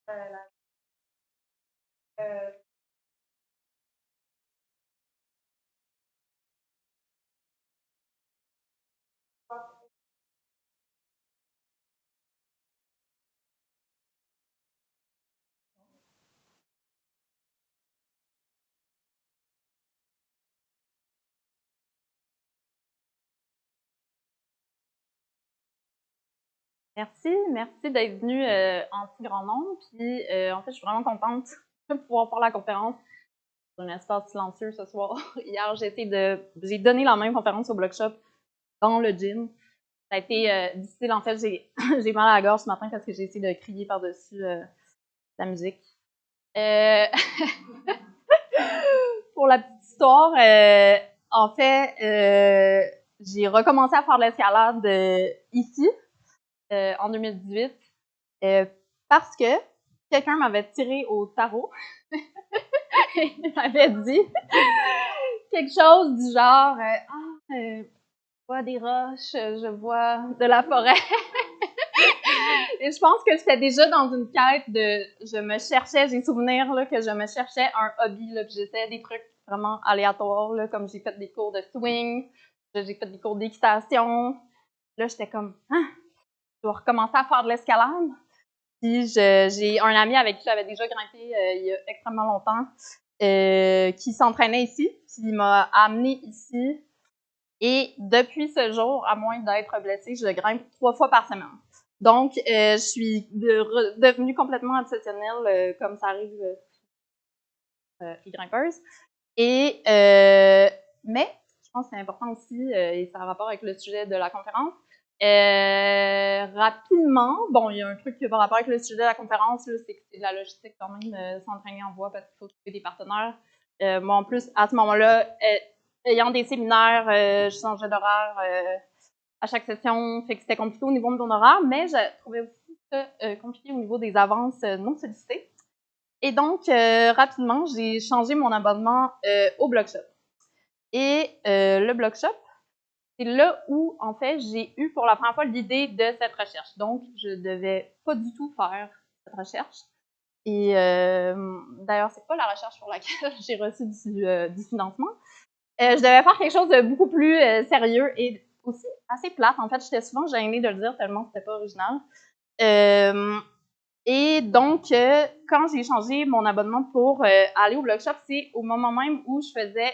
Euh, merci d'être venu en si grand nombre. Puis, en fait, je suis vraiment contente de pouvoir faire la conférence dans un espace silencieux ce soir. Hier, j'ai donné la même conférence au Block Shop dans le gym. Ça a été difficile. En fait, j'ai mal à la gorge ce matin parce que j'ai essayé de crier par-dessus la musique. Pour la petite histoire, en fait, j'ai recommencé à faire de l'escalade ici en 2018 parce que quelqu'un m'avait tiré au tarot. Il m'avait dit quelque chose du genre je vois des roches, je vois de la forêt. Et je pense que j'étais déjà dans une quête je me cherchais, j'ai souvenir là, que je me cherchais un hobby, là, puis j'essayais des trucs vraiment aléatoires, là, comme j'ai fait des cours de swing, j'ai fait des cours d'équitation. Là, j'étais comme, je dois recommencer à faire de l'escalade. Puis j'ai un ami avec qui j'avais déjà grimpé il y a extrêmement longtemps, qui s'entraînait ici, puis il m'a amené ici. Et depuis ce jour, à moins d'être blessée, je grimpe 3 fois par semaine. Donc, je suis devenue complètement obsessionnelle, comme ça arrive les grimpeuses. Et, mais, je pense que c'est important aussi, et ça a rapport avec le sujet de la conférence. Rapidement, bon, il y a un truc qui a rapport avec le sujet de la conférence, c'est que c'est de la logistique quand même, s'entraîner en voix parce qu'il faut trouver des partenaires. Moi, en plus, à ce moment-là, ayant des séminaires, je changeais d'horaire à chaque session, fait que c'était compliqué au niveau de mon horaire, mais je trouvais aussi ça compliqué au niveau des avances non sollicitées. Et donc, rapidement, j'ai changé mon abonnement au Block Shop. Et le Block Shop, c'est là où, en fait, j'ai eu pour la première fois l'idée de cette recherche. Donc, je devais pas du tout faire cette recherche. Et d'ailleurs, c'est pas la recherche pour laquelle j'ai reçu du financement. Je devais faire quelque chose de beaucoup plus sérieux et aussi assez plate. En fait, j'étais souvent gênée de le dire tellement c'était pas original. Et donc, quand j'ai changé mon abonnement pour aller au Block Shop, c'est au moment même où je faisais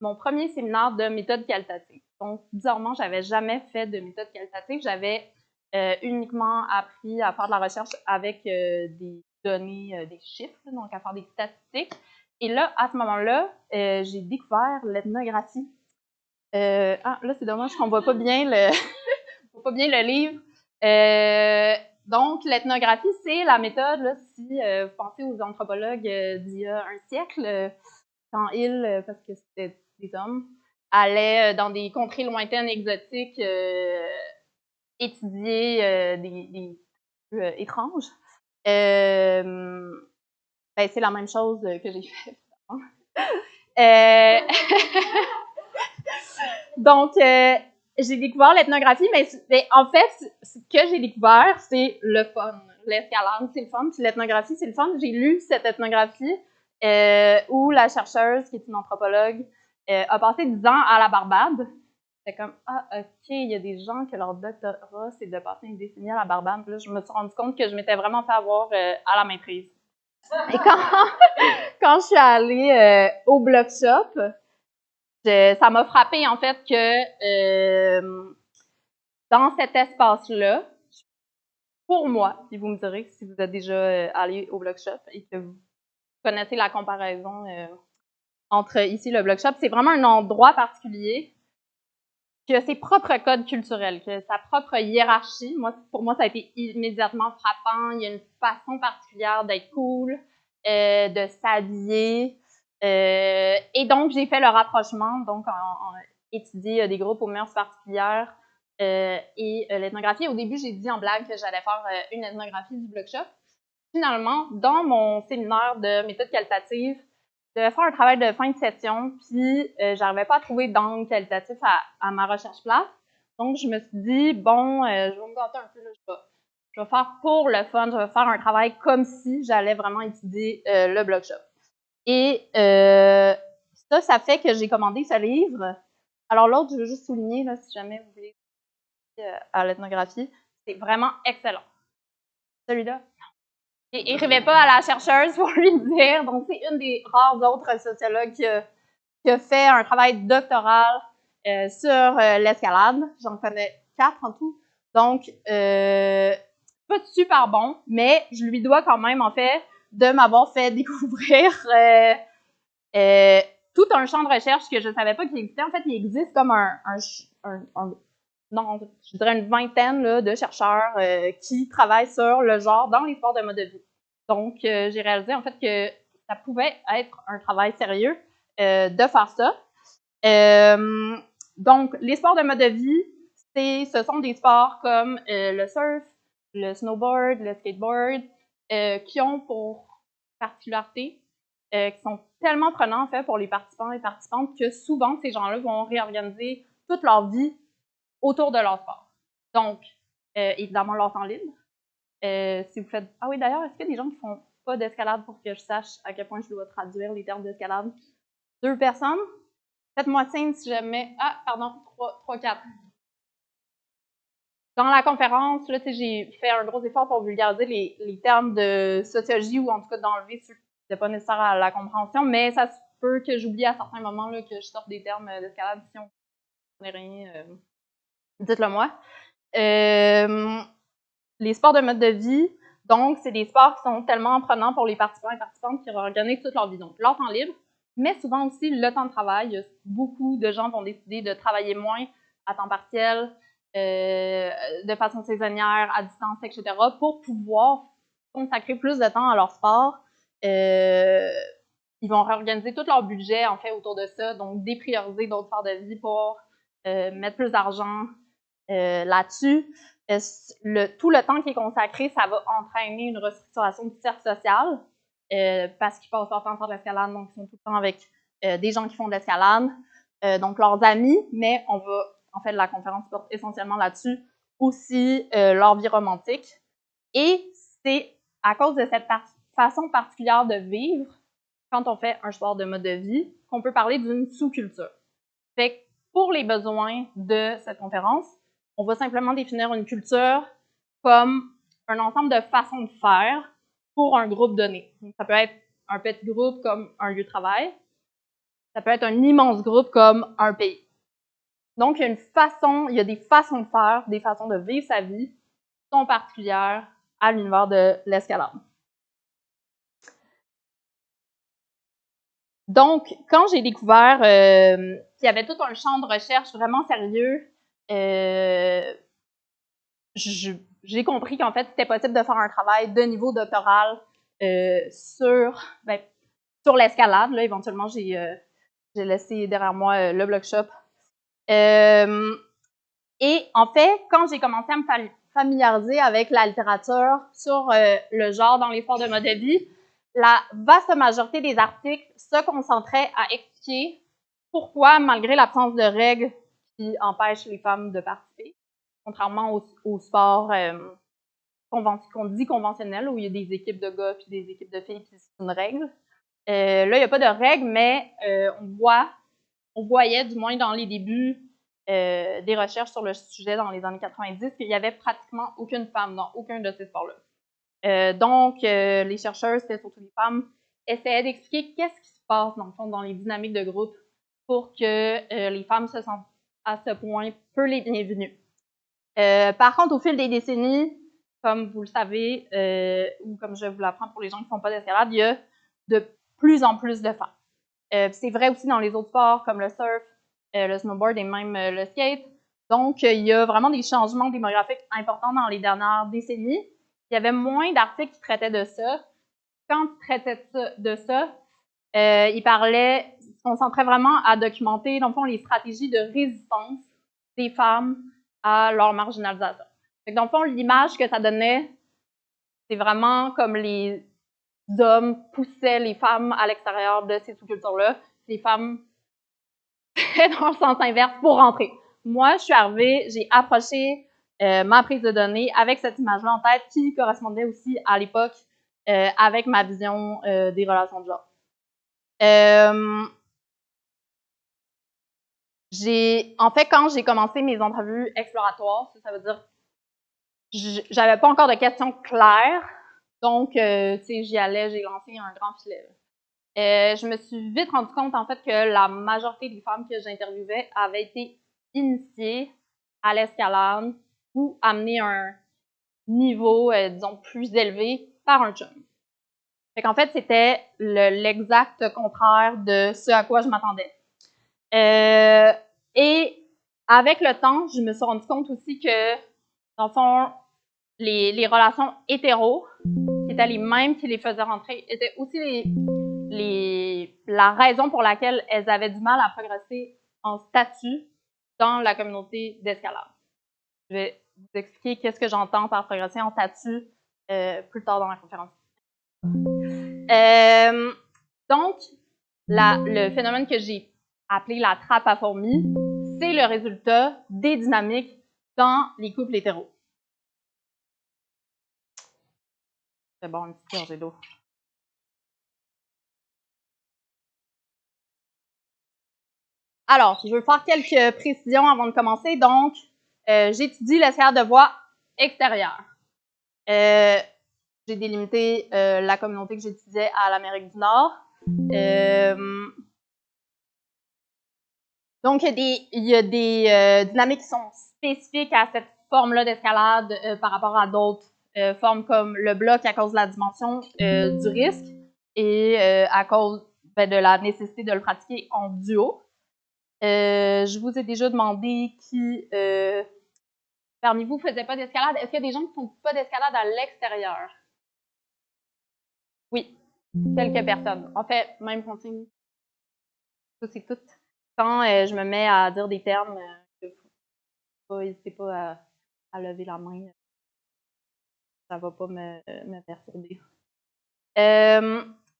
mon premier séminaire de méthode qualitative. Donc, bizarrement, j'avais jamais fait de méthode qualitative. J'avais uniquement appris à faire de la recherche avec des données, des chiffres, donc à faire des statistiques. Et là, à ce moment-là, j'ai découvert l'ethnographie. Là, c'est dommage qu'on voit pas bien voit pas bien le livre. Donc, l'ethnographie, c'est la méthode, là, si vous pensez aux anthropologues d'il y a un siècle, quand ils, parce que c'était des hommes, allaient dans des contrées lointaines, exotiques, étudier des étranges. Ben, c'est la même chose que j'ai fait. Donc, j'ai découvert l'ethnographie, mais en fait, ce que j'ai découvert, c'est le fun. L'escalade, c'est le fun, puis l'ethnographie, c'est le fun. J'ai lu cette ethnographie où la chercheuse, qui est une anthropologue, a passé 10 ans à la Barbade. C'était comme, OK, il y a des gens que leur doctorat, c'est de passer une décennie à la Barbade. Puis là, je me suis rendu compte que je m'étais vraiment fait avoir à la maîtrise. Et quand je suis allée au Block Shop, ça m'a frappé en fait que dans cet espace-là, pour moi, puis vous me direz si vous êtes déjà allé au Block Shop et que vous connaissez la comparaison entre ici et le Block Shop, c'est vraiment un endroit particulier qui a ses propres codes culturels, qui a sa propre hiérarchie. Pour moi, ça a été immédiatement frappant. Il y a une façon particulière d'être cool, de s'habiller. Et donc, j'ai fait le rapprochement, donc en étudier des groupes aux mœurs particulières et l'ethnographie. Au début, j'ai dit en blague que j'allais faire une ethnographie du Block Shop. Finalement, dans mon séminaire de méthode qualitative, je devais faire un travail de fin de session, puis j'arrivais pas à trouver d'angle qualitatif à ma recherche place. Donc, je me suis dit, bon, je vais me gâter un peu, là, je vais faire pour le fun, je vais faire un travail comme si j'allais vraiment étudier le blog shop. Et ça fait que j'ai commandé ce livre. Alors l'autre, je veux juste souligner, là, si jamais vous voulez à l'ethnographie, c'est vraiment excellent. Celui-là, il n'écrivait pas à la chercheuse pour lui dire, donc c'est une des rares autres sociologues qui a fait un travail doctoral sur l'escalade. J'en connais 4 en tout. Donc, pas super bon, mais je lui dois quand même, en fait, de m'avoir fait découvrir tout un champ de recherche que je ne savais pas qu'il existait. En fait, il existe comme non, je dirais une vingtaine là, de chercheurs qui travaillent sur le genre dans les sports de mode de vie. Donc, j'ai réalisé, en fait, que ça pouvait être un travail sérieux de faire ça. Donc, les sports de mode de vie, ce sont des sports comme le surf, le snowboard, le skateboard, qui ont pour particularité qui sont tellement prenants en fait pour les participants et participantes que souvent ces gens-là vont réorganiser toute leur vie autour de leur sport. Donc, évidemment, leur temps libre. Si vous faites... Ah oui, d'ailleurs, est-ce qu'il y a des gens qui font pas d'escalade pour que je sache à quel point je dois traduire les termes d'escalade? 2 personnes? Faites-moi signe si jamais... Ah, pardon, 3, 4. Dans la conférence, là, j'ai fait un gros effort pour vulgariser les termes de sociologie ou en tout cas d'enlever ceux qui n'étaient pas nécessaires à la compréhension, mais ça se peut que j'oublie à certains moments là, que je sorte des termes d'escalade si on ne connaît rien. Dites-le moi. Les sports de mode de vie, donc, c'est des sports qui sont tellement prenants pour les participants et participantes qui organisent toute leur vie. Donc, leur temps libre, mais souvent aussi le temps de travail. Beaucoup de gens vont décider de travailler moins à temps partiel, de façon saisonnière, à distance, etc., pour pouvoir consacrer plus de temps à leur sport. Ils vont réorganiser tout leur budget, en fait, autour de ça, donc déprioriser d'autres sports de vie pour mettre plus d'argent là-dessus. Tout le temps qui est consacré, ça va entraîner une restructuration du cercle social parce qu'ils passent leur temps à faire de l'escalade, donc ils sont tout le temps avec des gens qui font de l'escalade, donc leurs amis, mais on va, en fait, la conférence porte essentiellement là-dessus, aussi leur vie romantique. Et c'est à cause de cette façon particulière de vivre, quand on fait un sport de mode de vie, qu'on peut parler d'une sous-culture. Fait que pour les besoins de cette conférence, on va simplement définir une culture comme un ensemble de façons de faire pour un groupe donné. Donc, ça peut être un petit groupe comme un lieu de travail. Ça peut être un immense groupe comme un pays. Donc, il y a des façons de faire, des façons de vivre sa vie qui sont particulières à l'univers de l'escalade. Donc, quand j'ai découvert qu'il y avait tout un champ de recherche vraiment sérieux, j'ai compris qu'en fait, c'était possible de faire un travail de niveau doctoral sur l'escalade. Là, éventuellement, j'ai laissé derrière moi le blog shop. Et en fait, quand j'ai commencé à me familiariser avec la littérature sur le genre dans les sports de mode de vie, la vaste majorité des articles se concentraient à expliquer pourquoi, malgré l'absence de règles qui empêchent les femmes de participer, contrairement au sport qu'on dit conventionnel, où il y a des équipes de gars puis des équipes de filles, puis c'est une règle. Là, il n'y a pas de règle, mais on voyait, du moins dans les débuts, des recherches sur le sujet dans les années 90, qu'il n'y avait pratiquement aucune femme dans aucun de ces sports-là. Donc, les chercheurs, c'était surtout des femmes, essayaient d'expliquer qu'est-ce qui se passe, dans le fond, dans les dynamiques de groupe pour que les femmes se sentent à ce point peu les bienvenues. Par contre, au fil des décennies, comme vous le savez, ou comme je vous l'apprends pour les gens qui ne font pas d'escalade, il y a de plus en plus de femmes. C'est vrai aussi dans les autres sports comme le surf, le snowboard et même le skate. Donc, il y a vraiment des changements démographiques importants dans les dernières décennies. Il y avait moins d'articles qui traitaient de ça. Quand ils traitaient de ça, ils se concentraient vraiment à documenter, dans le fond, les stratégies de résistance des femmes à leur marginalisation. Fait que dans le fond, l'image que ça donnait, c'est vraiment comme les hommes poussaient les femmes à l'extérieur de ces sous-cultures-là. Les femmes dans le sens inverse pour rentrer. Moi, je suis arrivée, j'ai approché ma prise de données avec cette image-là en tête qui correspondait aussi à l'époque avec ma vision des relations de genre. En fait, quand j'ai commencé mes entrevues exploratoires, ça veut dire j'avais pas encore de questions claires, donc tu sais, j'y allais, j'ai lancé un grand filet. Je me suis vite rendu compte en fait que la majorité des femmes que j'interviewais avaient été initiées à l'escalade ou amenées à un niveau, disons, plus élevé par un chum. Fait qu'en fait, c'était l'exact contraire de ce à quoi je m'attendais. Et avec le temps, je me suis rendu compte aussi que, dans le fond, les relations hétéros, qui étaient les mêmes qui les faisaient rentrer, étaient aussi la raison pour laquelle elles avaient du mal à progresser en statut dans la communauté d'escalade. Je vais vous expliquer qu'est-ce que j'entends par progresser en statut plus tard dans la conférence. Donc, le phénomène que j'ai appelé la trappe à fourmis, c'est le résultat des dynamiques dans les couples hétéros. C'est bon, une petite gorgée d'eau. Alors, je veux faire quelques précisions avant de commencer. Donc, j'étudie l'escalade de voie extérieure. J'ai délimité la communauté que j'étudiais à l'Amérique du Nord. Donc, il y a des dynamiques qui sont spécifiques à cette forme-là d'escalade par rapport à d'autres formes comme le bloc à cause de la dimension du risque et à cause de la nécessité de le pratiquer en duo. Je vous ai déjà demandé qui parmi vous ne faisait pas d'escalade. Est-ce qu'il y a des gens qui ne font pas d'escalade à l'extérieur? Oui, quelques personnes. En fait, même continue. Ça, c'est tout. Quand je me mets à dire des termes, n'hésitez pas à lever la main. Ça ne va pas me perturber.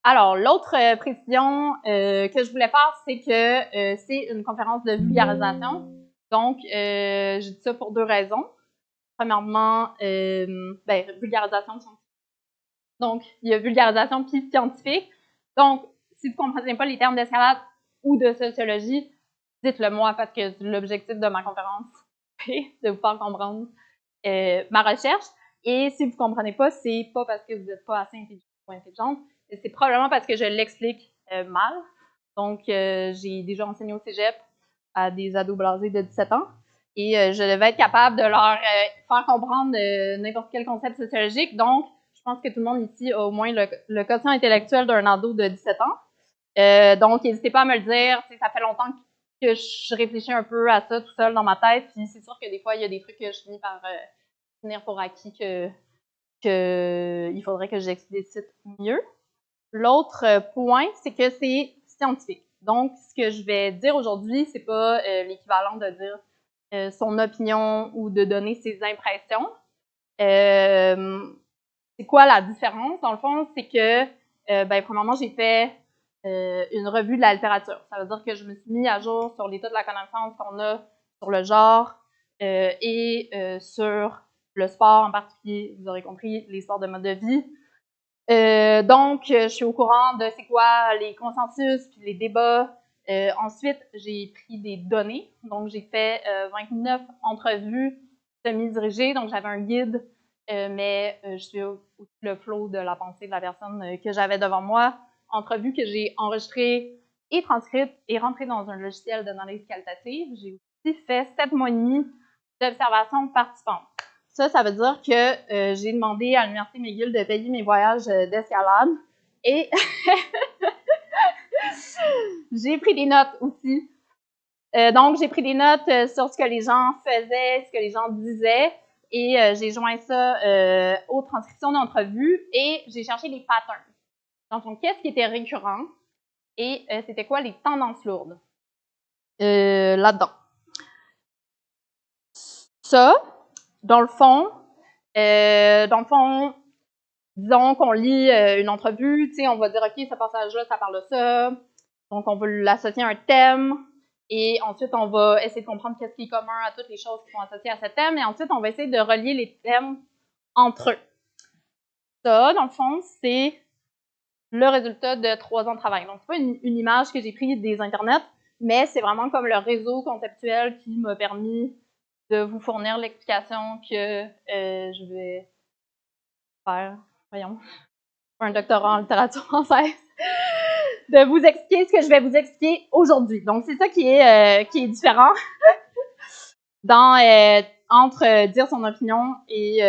Alors, l'autre précision que je voulais faire, c'est que c'est une conférence de vulgarisation. Donc, j'ai dit ça pour deux raisons. Premièrement, vulgarisation scientifique. Donc, il y a vulgarisation puis scientifique. Donc, si vous ne comprenez pas les termes d'escalade ou de sociologie, dites-le moi parce que l'objectif de ma conférence, c'est de vous faire comprendre ma recherche. Et si vous ne comprenez pas, c'est pas parce que vous n'êtes pas assez intelligent ou intelligente, c'est probablement parce que je l'explique mal. Donc, j'ai déjà enseigné au cégep à des ados blasés de 17 ans. Et je devais être capable de leur faire comprendre n'importe quel concept sociologique. Donc, je pense que tout le monde ici a au moins le quotient intellectuel d'un ado de 17 ans. Donc, n'hésitez pas à me le dire. Ça fait longtemps que je réfléchis un peu à ça tout seul dans ma tête. Puis c'est sûr que des fois, il y a des trucs que je finis par tenir pour acquis que il faudrait que j'explicite mieux. L'autre point, c'est que c'est scientifique. Donc, ce que je vais dire aujourd'hui, c'est pas l'équivalent de dire son opinion ou de donner ses impressions. C'est quoi la différence? Dans le fond, c'est que, premièrement, j'ai fait une revue de la littérature. Ça veut dire que je me suis mis à jour sur l'état de la connaissance qu'on a sur le genre et sur le sport en particulier, vous aurez compris, les sports de mode de vie. Donc, je suis au courant de c'est quoi les consensus puis les débats. Ensuite, j'ai pris des données. Donc, j'ai fait 29 entrevues semi-dirigées. Donc, j'avais un guide, mais je suis au le flow de la pensée de la personne que j'avais devant moi. Entrevues que j'ai enregistrées et transcrites et rentrées dans un logiciel d'analyse qualitative. J'ai aussi fait 7 mois et demi d'observation participante. Ça veut dire que j'ai demandé à l'Université McGill de payer mes voyages d'escalade et j'ai pris des notes aussi. Donc, j'ai pris des notes sur ce que les gens faisaient, ce que les gens disaient et j'ai joint ça aux transcriptions d'entrevues et j'ai cherché les patterns. Donc, qu'est-ce qui était récurrent et c'était quoi les tendances lourdes là-dedans. Ça, dans le fond, disons qu'on lit une entrevue, tu sais, on va dire, OK, ce passage-là, ça parle de ça. Donc, on veut l'associer à un thème. Et ensuite, on va essayer de comprendre qu'est-ce qui est commun à toutes les choses qui sont associées à ce thème. Et ensuite, on va essayer de relier les thèmes entre eux. Ça, dans le fond, c'est le résultat de 3 ans de travail. Donc, c'est pas une image que j'ai prise des internets, mais c'est vraiment comme le réseau conceptuel qui m'a permis de vous fournir l'explication que je vais faire, voyons, un doctorat en littérature française, de vous expliquer ce que je vais vous expliquer aujourd'hui. Donc, c'est ça qui est différent dans, entre dire son opinion et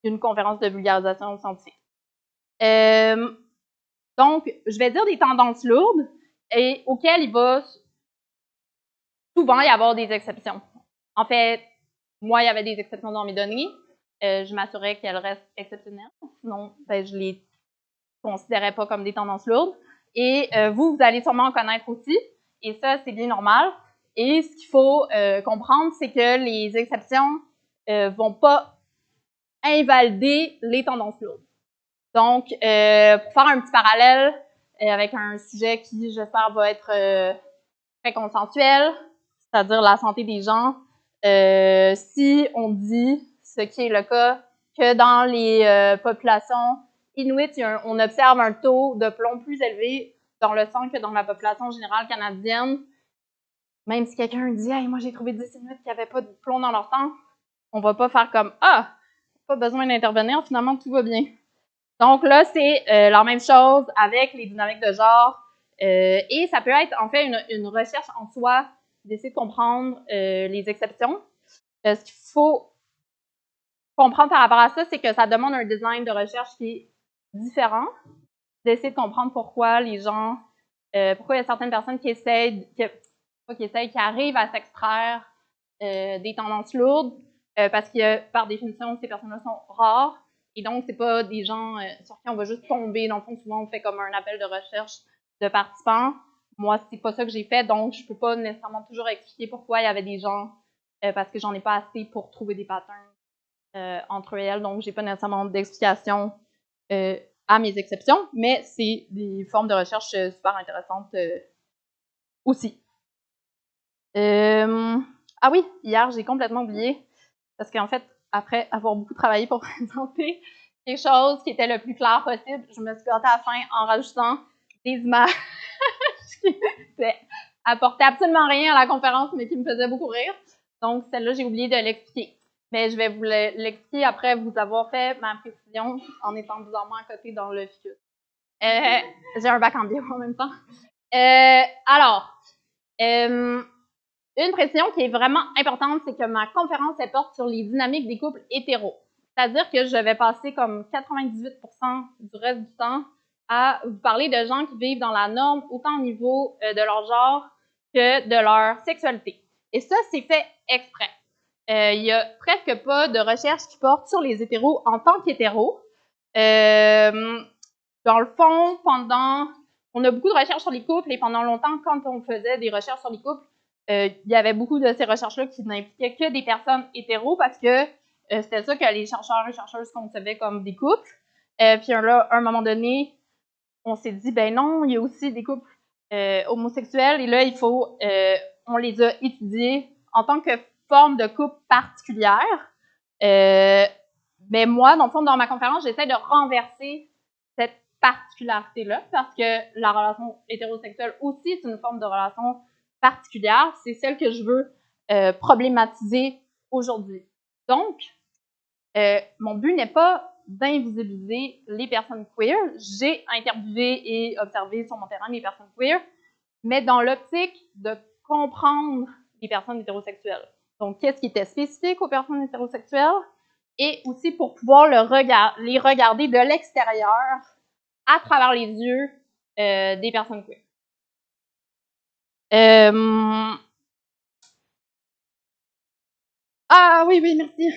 une conférence de vulgarisation scientifique. Donc, je vais dire des tendances lourdes et auxquelles il va souvent y avoir des exceptions. En fait, moi, il y avait des exceptions dans mes données. Je m'assurais qu'elles restent exceptionnelles. Sinon, ben, je les considérais pas comme des tendances lourdes. Et vous allez sûrement en connaître aussi. Et ça, c'est bien normal. Et ce qu'il faut comprendre, c'est que les exceptions vont pas invalider les tendances lourdes. Donc, pour faire un petit parallèle avec un sujet qui, j'espère, va être très consensuel, c'est-à-dire la santé des gens, si on dit, ce qui est le cas, que dans les populations inuites, on observe un taux de plomb plus élevé dans le sang que dans la population générale canadienne, même si quelqu'un dit « Hey, moi j'ai trouvé 10 Inuits qui n'avaient pas de plomb dans leur sang », on va pas faire comme « Ah, pas besoin d'intervenir, finalement tout va bien ». Donc là, c'est la même chose avec les dynamiques de genre. Et ça peut être en fait une recherche en soi d'essayer de comprendre les exceptions. Ce qu'il faut comprendre par rapport à ça, c'est que ça demande un design de recherche qui est différent, d'essayer de comprendre pourquoi les gens, pourquoi il y a certaines personnes qui qui arrivent à s'extraire des tendances lourdes, parce que par définition, ces personnes-là sont rares. Et donc, c'est pas des gens sur qui on va juste tomber. Dans le fond, souvent, on fait comme un appel de recherche de participants. Moi, c'est pas ça que j'ai fait, donc je peux pas nécessairement toujours expliquer pourquoi il y avait des gens, parce que j'en ai pas assez pour trouver des patterns entre elles. Donc, j'ai pas nécessairement d'explication à mes exceptions, mais c'est des formes de recherche super intéressantes aussi. Ah oui, hier, j'ai complètement oublié, parce qu'en fait, après avoir beaucoup travaillé pour présenter quelque chose qui était le plus clair possible, je me suis gâtée à la fin en rajoutant des images qui apportaient absolument rien à la conférence, mais qui me faisaient beaucoup rire. Donc, celle-là, j'ai oublié de l'expliquer. Mais je vais vous l'expliquer après vous avoir fait ma précision en étant bizarrement à côté dans le ficus. J'ai un bac en bio en même temps. Une précision qui est vraiment importante, c'est que ma conférence, elle porte sur les dynamiques des couples hétéros. C'est-à-dire que je vais passer comme 98% du reste du temps à vous parler de gens qui vivent dans la norme, autant au niveau de leur genre que de leur sexualité. Et ça, c'est fait exprès. Il n'y a presque pas de recherche qui porte sur les hétéros en tant qu'hétéros. Dans le fond, on a beaucoup de recherches sur les couples et pendant longtemps, quand on faisait des recherches sur les couples, il y avait beaucoup de ces recherches-là qui n'impliquaient que des personnes hétéros parce que c'était ça que les chercheurs et chercheuses concevaient comme des couples. Puis là, à un moment donné, on s'est dit, ben non, il y a aussi des couples homosexuels et là, on les a étudiés en tant que forme de couple particulière. Mais moi, dans le fond, dans ma conférence, j'essaie de renverser cette particularité-là parce que la relation hétérosexuelle aussi est une forme de relation particulière. C'est celle que je veux problématiser aujourd'hui. Donc, mon but n'est pas d'invisibiliser les personnes queer. J'ai interviewé et observé sur mon terrain les personnes queer, mais dans l'optique de comprendre les personnes hétérosexuelles. Donc, qu'est-ce qui était spécifique aux personnes hétérosexuelles? Et aussi pour pouvoir les regarder de l'extérieur à travers les yeux des personnes queer. Ah oui, merci.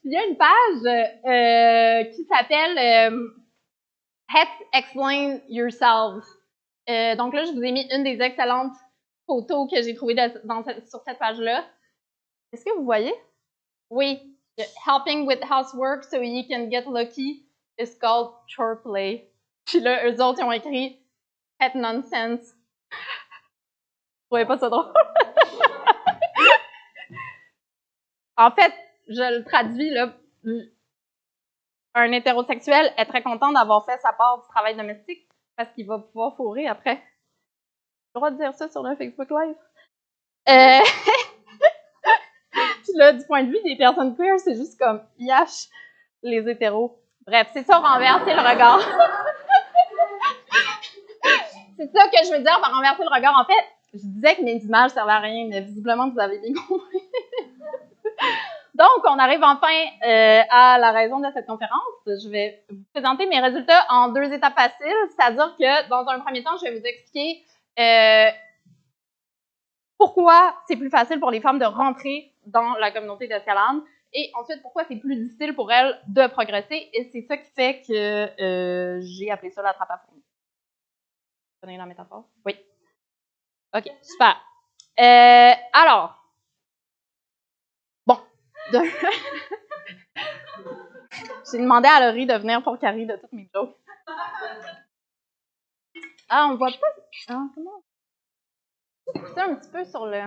Il y a une page qui s'appelle Let's Explain Yourselves. Donc là, je vous ai mis une des excellentes photos que j'ai trouvées sur cette page-là. Est-ce que vous voyez? Oui. Helping with housework so you can get lucky is called chore play. Puis là, eux autres, ils ont écrit Pet Nonsense trouvais pas ça drôle? En fait, je le traduis, là. Un hétérosexuel est très content d'avoir fait sa part du travail domestique parce qu'il va pouvoir fourrer après. J'ai le droit de dire ça sur le Facebook Live? Puis là, du point de vue des personnes queer, c'est juste comme yash les hétéros. Bref, c'est ça, renverser le regard. C'est ça que je veux dire par renverser le regard. En fait, je disais que mes images servaient à rien, mais visiblement, vous avez bien compris. Donc, on arrive enfin à la raison de cette conférence. Je vais vous présenter mes résultats en 2 étapes faciles, c'est-à-dire que, dans un premier temps, je vais vous expliquer pourquoi c'est plus facile pour les femmes de rentrer dans la communauté d'escalade, et ensuite pourquoi c'est plus difficile pour elles de progresser, et c'est ça qui fait que j'ai appelé ça la trappe à fourmis. Vous connaissez la métaphore? Oui. OK, super. Alors, bon. J'ai demandé à Laurie de venir pour carrer de toutes mes jokes. Ah, on voit pas. Ah, comment? C'est un petit peu sur le.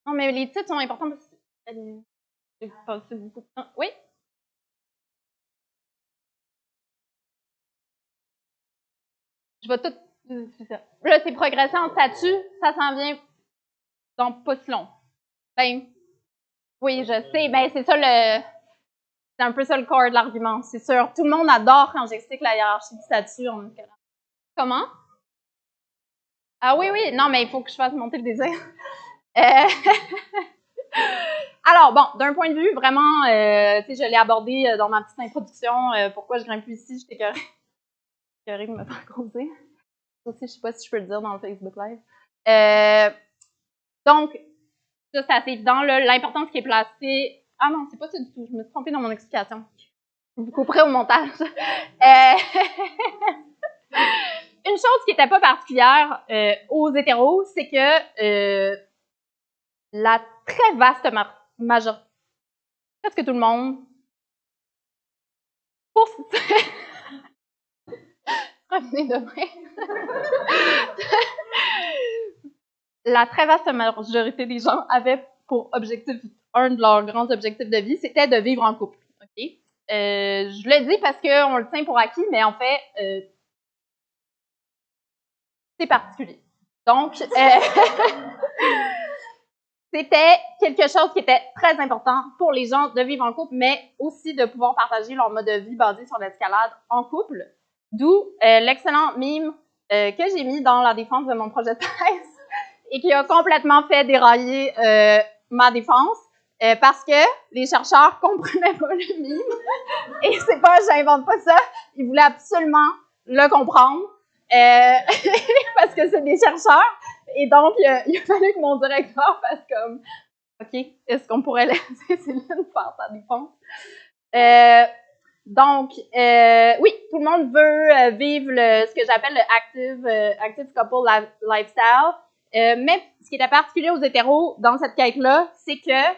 Non, mais les titres sont importants parce que j'ai passé beaucoup de temps. Oui? Je vais tout. C'est ça. Là, c'est progresser en statut, ça s'en vient dans pas si long. Ben, oui, je sais. Ben, c'est ça le. C'est un peu ça le corps de l'argument, c'est sûr. Tout le monde adore quand j'explique la hiérarchie du statut en escalade. Comment? Ah oui, oui. Non, mais il faut que je fasse monter le désir. Alors, bon, d'un point de vue vraiment, tu sais, je l'ai abordé dans ma petite introduction, pourquoi je grimpe plus ici, j'étais écœurée de me faire causer. Ça aussi, je sais pas si je peux le dire dans le Facebook Live. Donc, ça, c'est assez évident, l'importance qui est placée... Ah non, c'est pas ça du tout, je me suis trompée dans mon explication. Vous couperez au montage. Une chose qui n'était pas particulière aux hétéros, c'est que la très vaste majorité, presque tout le monde, pour revenez demain. La très vaste majorité des gens avaient pour objectif, un de leurs grands objectifs de vie, c'était de vivre en couple. Okay? Je le dis parce qu'on le tient pour acquis, mais en fait, c'est particulier. Donc, c'était quelque chose qui était très important pour les gens de vivre en couple, mais aussi de pouvoir partager leur mode de vie basé sur l'escalade en couple. D'où l'excellent meme que j'ai mis dans la défense de mon projet de thèse et qui a complètement fait dérailler ma défense parce que les chercheurs comprenaient pas le meme. Et c'est pas, j'invente pas ça, ils voulaient absolument le comprendre parce que c'est des chercheurs. Et donc, il a fallu que mon directeur fasse comme « OK, est-ce qu'on pourrait laisser Céline faire sa défense? » Donc, oui, tout le monde veut vivre ce que j'appelle le active couple lifestyle. Mais ce qui était particulier aux hétéros dans cette quête-là, c'est que,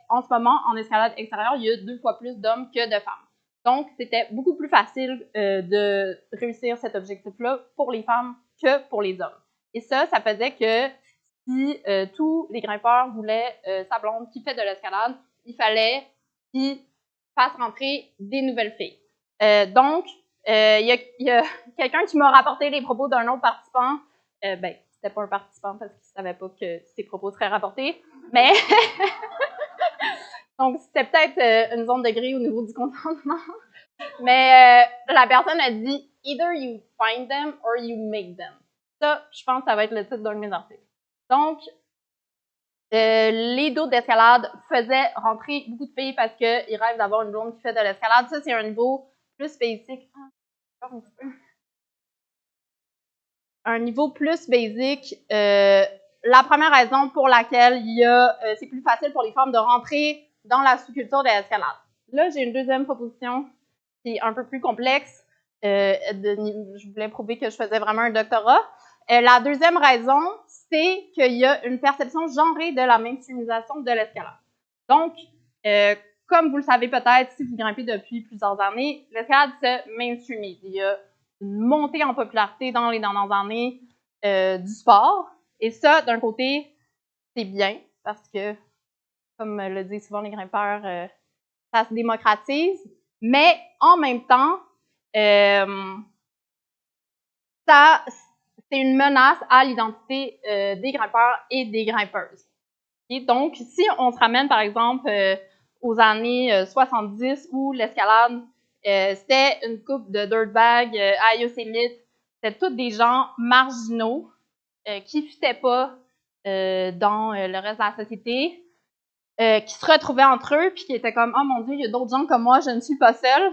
en ce moment, en escalade extérieure, il y a 2 fois plus d'hommes que de femmes. Donc, c'était beaucoup plus facile de réussir cet objectif-là pour les femmes que pour les hommes. Et ça faisait que si tous les grimpeurs voulaient sa blonde qui fait de l'escalade, il fallait qu'ils fassent rentrer des nouvelles filles. Donc, il y a quelqu'un qui m'a rapporté les propos d'un autre participant. C'était pas un participant parce qu'il savait pas que ses propos seraient rapportés, mais donc c'était peut-être une zone de gris au niveau du consentement. Mais la personne a dit « Either you find them or you make them ». Ça, je pense que ça va être le titre d'un de mes articles. Donc, les dos d'escalade faisaient rentrer beaucoup de filles parce qu'ils rêvent d'avoir une blonde qui fait de l'escalade. Ça, c'est un niveau plus basic. Un niveau plus basic. La première raison pour laquelle c'est plus facile pour les femmes de rentrer dans la sous-culture de l'escalade. Là, j'ai une deuxième proposition qui est un peu plus complexe. Je voulais prouver que je faisais vraiment un doctorat. La deuxième raison, c'est qu'il y a une perception genrée de la mainstreamisation de l'escalade. Donc, comme vous le savez peut-être, si vous grimpez depuis plusieurs années, l'escalade se mainstreamise. Il y a une montée en popularité dans les dernières années. du sport. Et ça, d'un côté, c'est bien, parce que, comme le disent souvent les grimpeurs, ça se démocratise, mais en même temps, c'est une menace à l'identité des grimpeurs et des grimpeuses. Et donc, si on se ramène, par exemple, aux années 70, où l'escalade, c'était une coupe de dirtbags à Yosemite, c'était tous des gens marginaux qui ne fitaient pas dans le reste de la société, qui se retrouvaient entre eux, puis qui étaient comme « Oh mon Dieu, il y a d'autres gens comme moi, je ne suis pas seule »,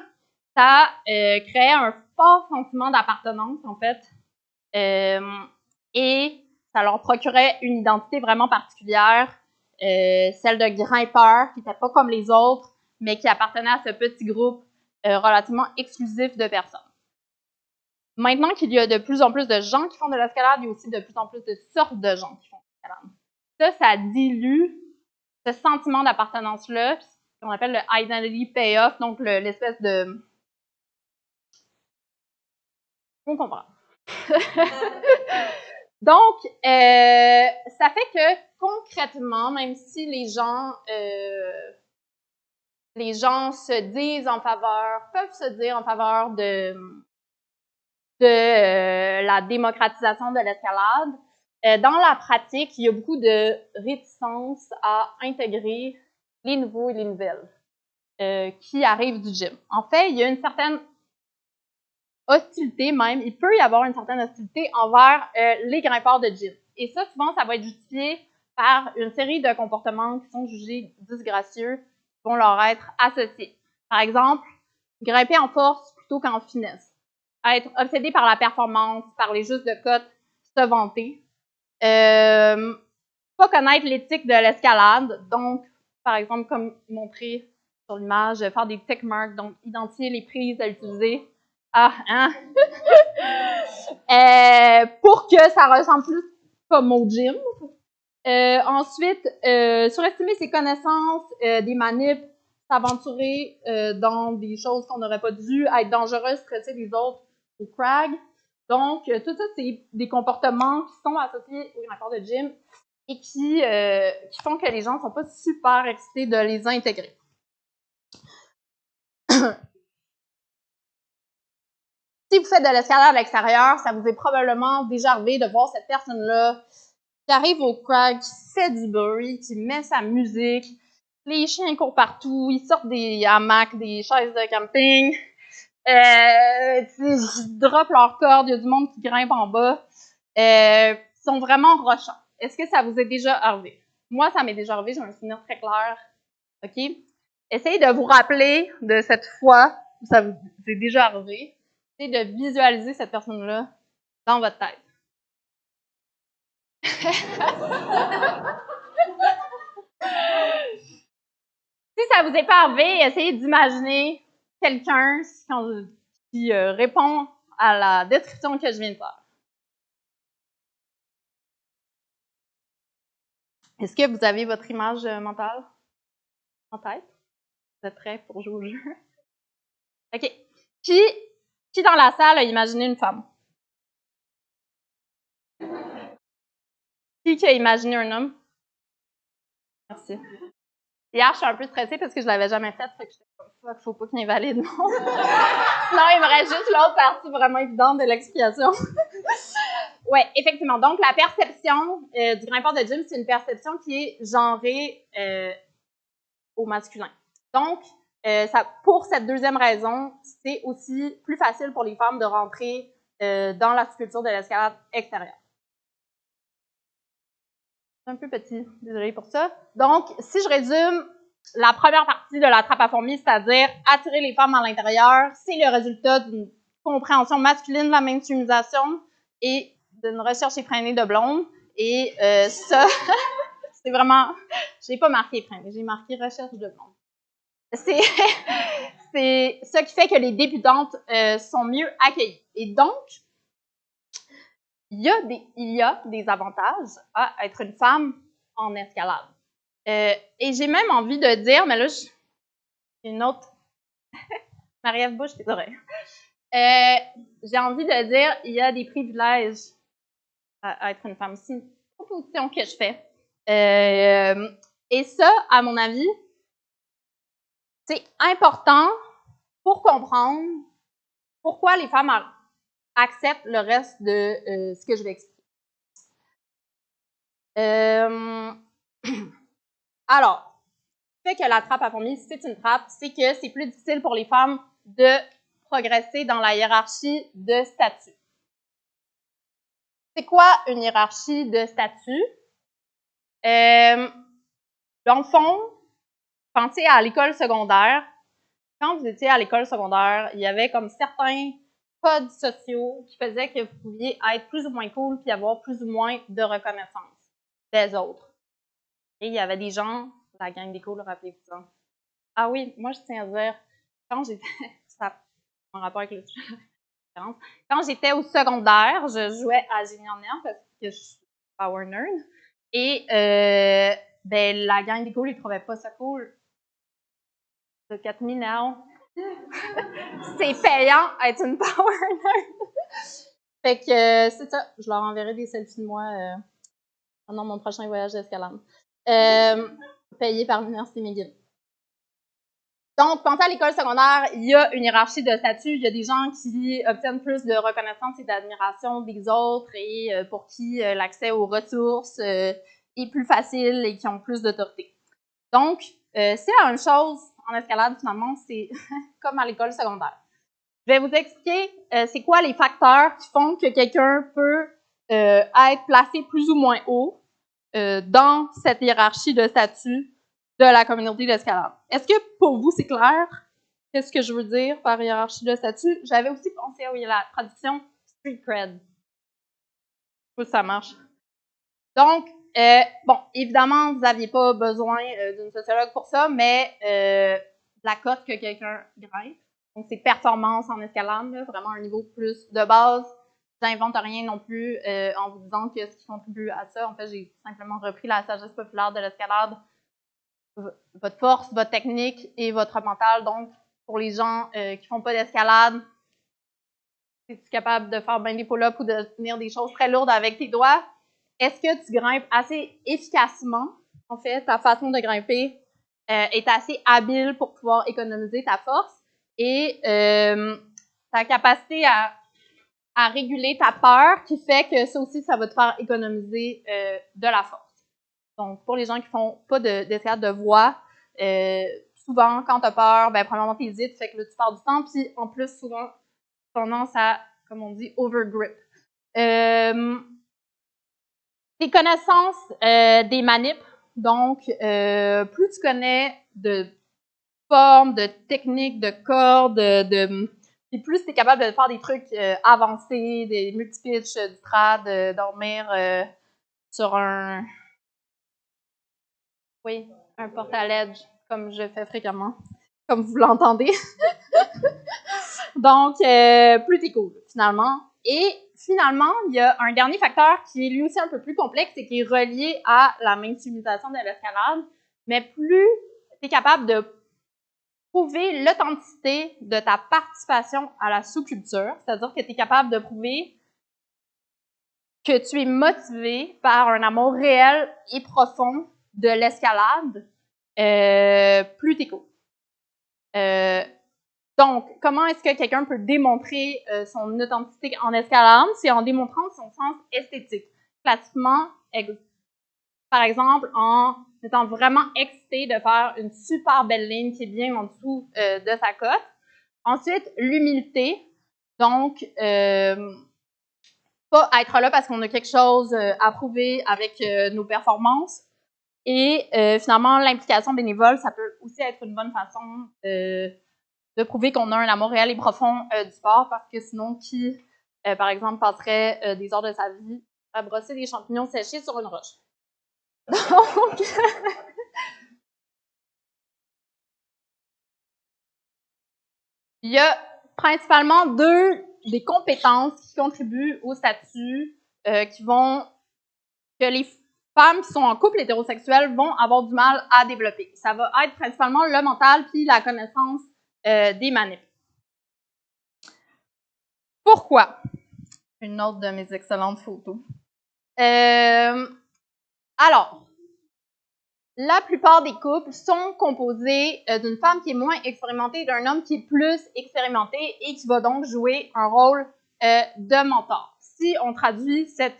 ça créait un fort sentiment d'appartenance, en fait, et ça leur procurait une identité vraiment particulière, celle de grimpeurs, qui n'étaient pas comme les autres, mais qui appartenaient à ce petit groupe relativement exclusif de personnes. Maintenant qu'il y a de plus en plus de gens qui font de l'escalade, il y a aussi de plus en plus de sortes de gens qui font de l'escalade. Ça dilue ce sentiment d'appartenance-là, qu'on appelle le identity payoff, donc l'espèce de... On comprend. Donc, ça fait que concrètement, même si les gens se disent en faveur, peuvent se dire en faveur de la démocratisation de l'escalade, dans la pratique, il y a beaucoup de réticence à intégrer les nouveaux et les nouvelles qui arrivent du gym. En fait, il y a une certaine hostilité même, il peut y avoir une certaine hostilité envers les grimpeurs de gym. Et ça, souvent, ça va être justifié par une série de comportements qui sont jugés disgracieux, qui vont leur être associés. Par exemple, grimper en force plutôt qu'en finesse. Être obsédé par la performance, par les justes de cote, se vanter. Pas connaître l'éthique de l'escalade, donc, par exemple, comme montré sur l'image, faire des tick marks, donc identifier les prises à utiliser. Ah, hein? Pour que ça ressemble plus comme au gym. Ensuite, surestimer ses connaissances, des manips, s'aventurer dans des choses qu'on n'aurait pas dû, être dangereux, stresser les autres au crag. Donc, tout ça, c'est des comportements qui sont associés aux grimpeurs de gym et qui font que les gens ne sont pas super excités de les intégrer. Si vous faites de l'escalade à l'extérieur, ça vous est probablement déjà arrivé de voir cette personne-là qui arrive au crag, qui fait du bruit, qui met sa musique, les chiens courent partout, ils sortent des hamacs, des chaises de camping, ils droppent leurs cordes, il y a du monde qui grimpe en bas, ils sont vraiment rochants. Est-ce que ça vous est déjà arrivé? Moi, ça m'est déjà arrivé, j'ai un souvenir très clair. OK? Essayez de vous rappeler de cette fois où ça vous est déjà arrivé. Essayez de visualiser cette personne-là dans votre tête. Si ça vous est pas arrivé, essayez d'imaginer quelqu'un qui répond à la description que je viens de faire. Est-ce que vous avez votre image mentale en tête? Vous êtes prêts pour jouer au jeu? OK. Qui dans la salle a imaginé une femme? Qui a imaginé un homme? Merci. Hier, je suis un peu stressée parce que je l'avais jamais faite, fait que j'étais comme fuck, faut pas qu'il invalide, non. Sinon, il me reste juste l'autre partie vraiment évidente de l'explication. Oui, effectivement. Donc, la perception du grimpeur de gym, c'est une perception qui est genrée au masculin. Donc, pour cette deuxième raison, c'est aussi plus facile pour les femmes de rentrer dans la culture de l'escalade extérieure. C'est un peu petit, désolée pour ça. Donc, si je résume, la première partie de la trappe à fourmis, c'est-à-dire attirer les femmes à l'intérieur, c'est le résultat d'une compréhension masculine de la mainstreamisation et d'une recherche effrénée de blondes. Et ça, c'est vraiment... Je n'ai pas marqué effrénée, j'ai marqué recherche de blondes. C'est ce qui fait que les débutantes sont mieux accueillies. Et donc, il y a des avantages à être une femme en escalade. Et j'ai même envie de dire, mais là, j'ai une autre... Marie-Ève bouge tes oreilles. J'ai envie de dire, il y a des privilèges à être une femme. C'est une proposition que je fais. Et ça, à mon avis, c'est important pour comprendre pourquoi les femmes acceptent le reste de ce que je vais expliquer. Alors, le fait que la trappe à fourmis, c'est une trappe, c'est que c'est plus difficile pour les femmes de progresser dans la hiérarchie de statut. C'est quoi une hiérarchie de statut? Dans le fond, pensez à l'école secondaire. Quand vous étiez à l'école secondaire, il y avait comme certains codes sociaux qui faisaient que vous pouviez être plus ou moins cool puis avoir plus ou moins de reconnaissance des autres. Et il y avait des gens, la gang des cools, rappelez-vous ça. Ah oui, moi je tiens à dire, quand j'étais, ça en rapport avec le quand j'étais au secondaire, je jouais à Génie en Herbe parce que je suis power nerd. Et ben, la gang des cools, ils trouvaient pas ça cool. Look at me now. C'est payant être une power nerd. Fait que c'est ça. Je leur enverrai des selfies de moi pendant mon prochain voyage d'escalade. Payé par l'Université McGill. Donc, pensez à l'école secondaire, il y a une hiérarchie de statut. Il y a des gens qui obtiennent plus de reconnaissance et d'admiration des autres et pour qui l'accès aux ressources est plus facile et qui ont plus d'autorité. Donc, c'est la même chose en escalade, finalement, c'est comme à l'école secondaire. Je vais vous expliquer c'est quoi les facteurs qui font que quelqu'un peut être placé plus ou moins haut dans cette hiérarchie de statut de la communauté d'escalade. Est-ce que pour vous, c'est clair? Qu'est-ce que je veux dire par hiérarchie de statut? J'avais aussi pensé à la traduction street cred. Je sais pas si ça marche. Donc, bon, évidemment, vous n'aviez pas besoin d'une sociologue pour ça, mais la cote que quelqu'un grimpe, donc c'est performance en escalade, là, vraiment un niveau plus de base. J'invente rien non plus en vous disant que ce qui contribue à ça, en fait, j'ai simplement repris la sagesse populaire de l'escalade, votre force, votre technique et votre mental. Donc, pour les gens qui font pas d'escalade, es-tu capable de faire bien des pull-ups ou de tenir des choses très lourdes avec tes doigts? Est-ce que tu grimpes assez efficacement? En fait, ta façon de grimper est assez habile pour pouvoir économiser ta force et ta capacité à réguler ta peur qui fait que ça aussi, ça va te faire économiser de la force. Donc, pour les gens qui font pas d'escalade de voie, souvent, quand tu as peur, ben, premièrement, tu hésites, fait que là, tu perds du temps, puis en plus, souvent, tendance à, comme on dit, overgrip. Tes connaissances des manips, donc, plus tu connais de formes, de techniques, de cordes, et plus tu es capable de faire des trucs avancés, des multipitches, du trad, dormir sur un porte-à-ledge, comme je fais fréquemment, comme vous l'entendez. Donc, plus t'es cool, finalement. Et finalement, il y a un dernier facteur qui est lui aussi un peu plus complexe et qui est relié à la mainstreamisation de l'escalade, mais plus tu es capable de prouver l'authenticité de ta participation à la sous-culture, c'est-à-dire que tu es capable de prouver que tu es motivé par un amour réel et profond de l'escalade, plus t'es cool. Donc, comment est-ce que quelqu'un peut démontrer son authenticité en escalade? C'est en démontrant son sens esthétique. Classiquement, par exemple, en étant vraiment excité de faire une super belle ligne qui est bien en dessous de sa cote. Ensuite, l'humilité. Donc, pas être là parce qu'on a quelque chose à prouver avec nos performances. Et finalement, l'implication bénévole, ça peut aussi être une bonne façon de prouver qu'on a un amour réel et profond du sport, parce que sinon, qui, par exemple, passerait des heures de sa vie à brosser des champignons séchés sur une roche? Donc, il y a principalement des compétences qui contribuent au statut, que les femmes qui sont en couple hétérosexuel vont avoir du mal à développer. Ça va être principalement le mental puis la connaissance des manips. Pourquoi? Une autre de mes excellentes photos. Alors, la plupart des couples sont composés d'une femme qui est moins expérimentée et d'un homme qui est plus expérimenté et qui va donc jouer un rôle de mentor. Si on traduit cette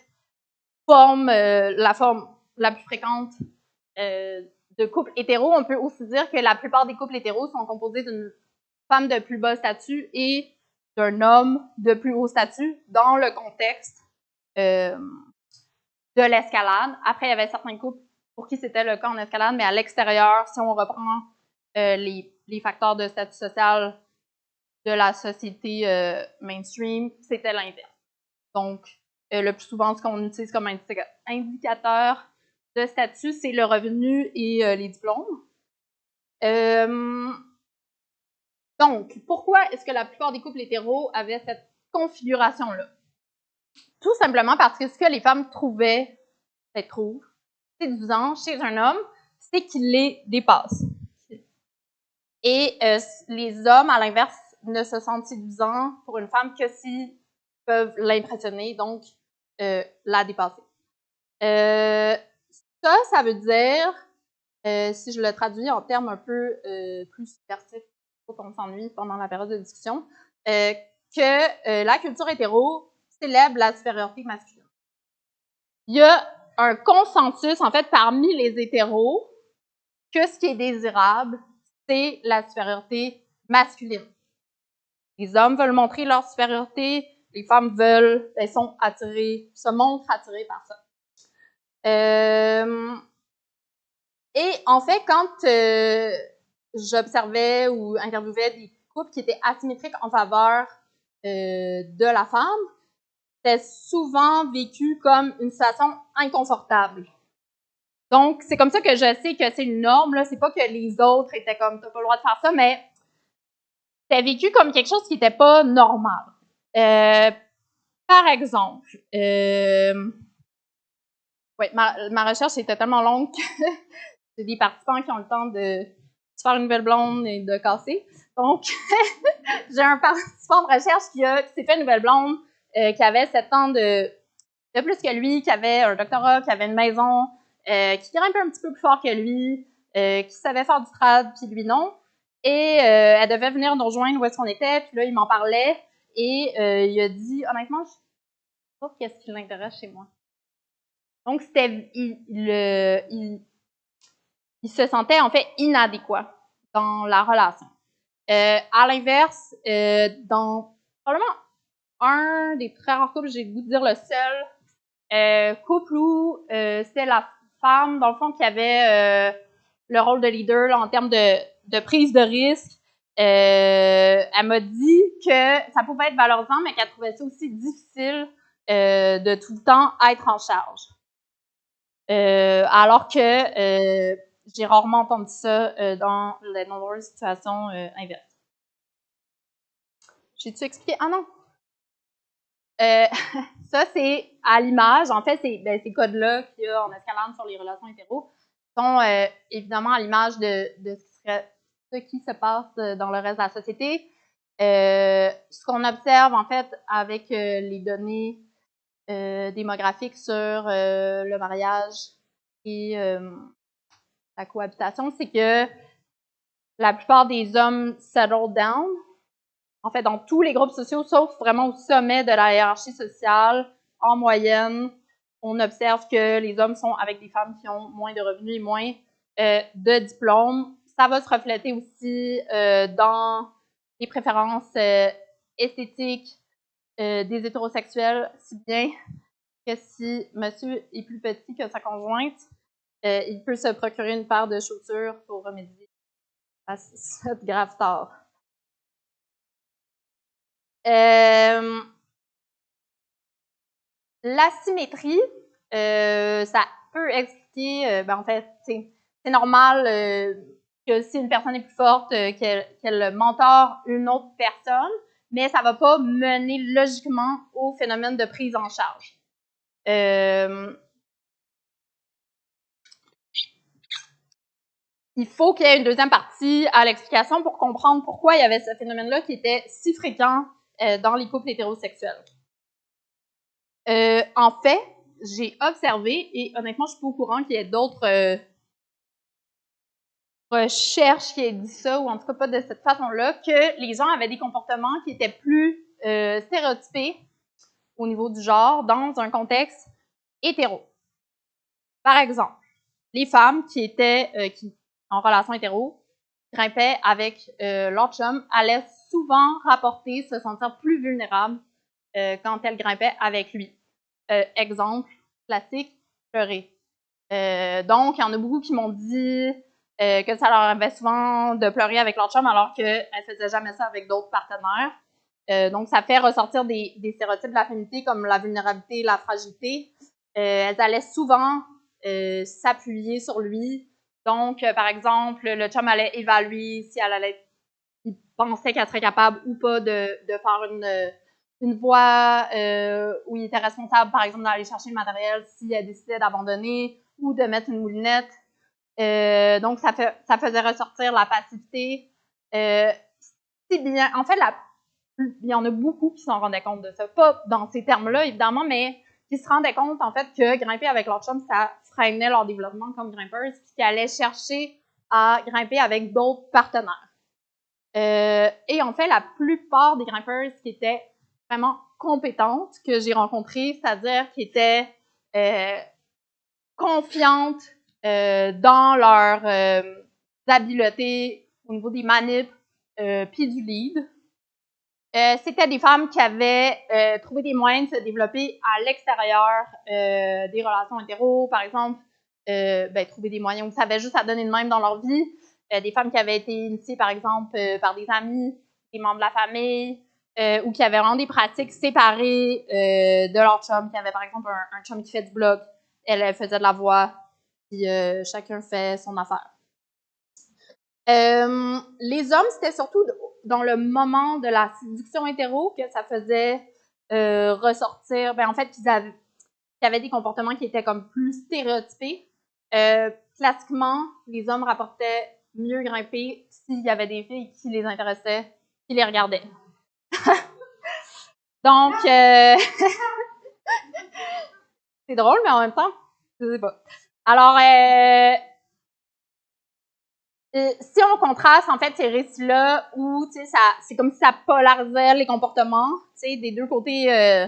forme, la forme la plus fréquente de couple hétéro, on peut aussi dire que la plupart des couples hétéros sont composés d'une femme de plus bas statut et d'un homme de plus haut statut dans le contexte de l'escalade. Après, il y avait certains couples pour qui c'était le cas en escalade, mais à l'extérieur, si on reprend les facteurs de statut social de la société mainstream, c'était l'inverse. Donc, le plus souvent, ce qu'on utilise comme indicateur de statut, c'est le revenu et les diplômes. Donc, pourquoi est-ce que la plupart des couples hétéros avaient cette configuration-là? Tout simplement parce que ce que les femmes trouvaient, séduisant chez un homme, c'est qu'il les dépasse. Et les hommes, à l'inverse, ne se sentent séduisants pour une femme que s'ils peuvent l'impressionner, donc la dépasser. Ça veut dire, si je le traduis en termes un peu plus subversifs, pour qu'on s'ennuie pendant la période de discussion, que la culture hétéro célèbre la supériorité masculine. Il y a un consensus, en fait, parmi les hétéros, que ce qui est désirable, c'est la supériorité masculine. Les hommes veulent montrer leur supériorité, les femmes elles sont attirées, se montrent attirées par ça. Et en fait, quand j'observais ou interviewais des couples qui étaient asymétriques en faveur de la femme, c'était souvent vécu comme une situation inconfortable. Donc, c'est comme ça que je sais que c'est une norme, là. C'est pas que les autres étaient comme, t'as pas le droit de faire ça, mais c'était vécu comme quelque chose qui était pas normal. Par exemple, ma recherche était tellement longue que c'est des participants qui ont le temps de se faire une nouvelle blonde et de casser. Donc, j'ai un participant de recherche qui s'est fait une nouvelle blonde, qui avait 7 ans de plus que lui, qui avait un doctorat, qui avait une maison, qui grimpait un petit peu plus fort que lui, qui savait faire du trad, puis lui non. Et elle devait venir nous rejoindre où est-ce qu'on était, puis là, il m'en parlait, et il a dit, honnêtement, je sais pas qu'est-ce qui l'intéresse chez moi. Donc, il se sentait, en fait, inadéquat dans la relation. À l'inverse, dans probablement un des très rares couples, j'ai le goût de dire le seul, couple où c'était la femme, dans le fond, qui avait le rôle de leader là, en termes de prise de risque. Elle m'a dit que ça pouvait être valorisant, mais qu'elle trouvait ça aussi difficile de tout le temps être en charge. Alors que j'ai rarement entendu ça dans les nombreuses situations inverses. J'ai-tu expliqué? Ah non! Ça, c'est à l'image. En fait, ces codes-là qu'il y a en escalade sur les relations hétéros sont évidemment à l'image de ce qui se passe dans le reste de la société. Ce qu'on observe, en fait, avec les données démographiques sur le mariage et la cohabitation, c'est que la plupart des hommes settle down. En fait, dans tous les groupes sociaux, sauf vraiment au sommet de la hiérarchie sociale, en moyenne, on observe que les hommes sont avec des femmes qui ont moins de revenus et moins de diplômes. Ça va se refléter aussi dans les préférences esthétiques des hétérosexuels, si bien que si monsieur est plus petit que sa conjointe, il peut se procurer une paire de chaussures pour remédier à cette grave tort. L'asymétrie, ça peut expliquer, en fait, c'est normal que si une personne est plus forte, qu'elle mentore une autre personne, mais ça ne va pas mener logiquement au phénomène de prise en charge. Il faut qu'il y ait une deuxième partie à l'explication pour comprendre pourquoi il y avait ce phénomène-là qui était si fréquent dans les couples hétérosexuels. En fait, j'ai observé, et honnêtement, je suis pas au courant qu'il y ait d'autres recherches qui aient dit ça, ou en tout cas pas de cette façon-là, que les gens avaient des comportements qui étaient plus stéréotypés au niveau du genre dans un contexte hétéro. Par exemple, les femmes qui étaient en relation hétéro grimpaient avec leur chum allaient souvent rapporter se sentir plus vulnérables quand elles grimpaient avec lui. Exemple classique, pleurer. Donc, il y en a beaucoup qui m'ont dit que ça leur arrivait souvent de pleurer avec leur chum alors qu'elles ne faisaient jamais ça avec d'autres partenaires. Donc, ça fait ressortir des stéréotypes de la féminité comme la vulnérabilité, la fragilité. Elles allaient souvent s'appuyer sur lui. Donc, par exemple, le chum allait évaluer si il pensait qu'elle serait capable ou pas de faire une voie où il était responsable, par exemple, d'aller chercher le matériel si elle décidait d'abandonner ou de mettre une moulinette. Donc, ça faisait ressortir la passivité. C'est bien. En fait, il y en a beaucoup qui s'en rendaient compte de ça. Pas dans ces termes-là, évidemment, mais qui se rendaient compte, en fait, que grimper avec leur chum, ça freinait leur développement comme grimpeurs, puis qu'ils allaient chercher à grimper avec d'autres partenaires. Et en fait, la plupart des grimpeurs qui étaient vraiment compétentes que j'ai rencontrées, c'est-à-dire qui étaient confiantes dans leur habileté au niveau des manips puis du lead. C'était des femmes qui avaient trouvé des moyens de se développer à l'extérieur des relations hétéro, par exemple, trouver des moyens où ça avait juste à donner de même dans leur vie. Des femmes qui avaient été initiées, par exemple, par des amis, des membres de la famille, ou qui avaient vraiment des pratiques séparées de leur chum, qui avait, par exemple, un chum qui fait du bloc, elle faisait de la voix, puis chacun fait son affaire. Les hommes, c'était surtout dans le moment de la séduction hétéro que ça faisait ressortir, en fait, qu'ils avaient des comportements qui étaient comme plus stéréotypés. Classiquement, les hommes rapportaient mieux grimper s'il y avait des filles qui les intéressaient, qui les regardaient. Donc, c'est drôle, mais en même temps, je sais pas. Alors, si on contraste, en fait, ces récits-là où, tu sais, c'est comme si ça polarisait les comportements, tu sais, des deux côtés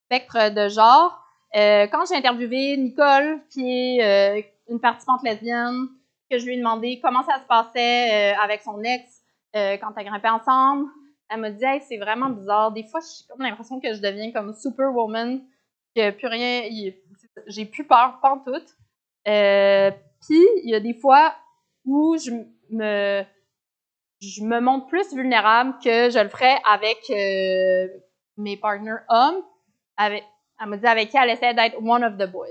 spectre de genre. Quand j'ai interviewé Nicole, qui est une participante lesbienne, que je lui ai demandé comment ça se passait avec son ex quand elle grimpait ensemble, elle m'a dit hey, c'est vraiment bizarre. Des fois, j'ai comme l'impression que je deviens comme Superwoman, que plus rien, j'ai plus peur, pantoute. Puis, il y a des fois où je me montre plus vulnérable que je le ferais avec mes partners hommes. Elle m'a dit avec qui elle essaie d'être one of the boys.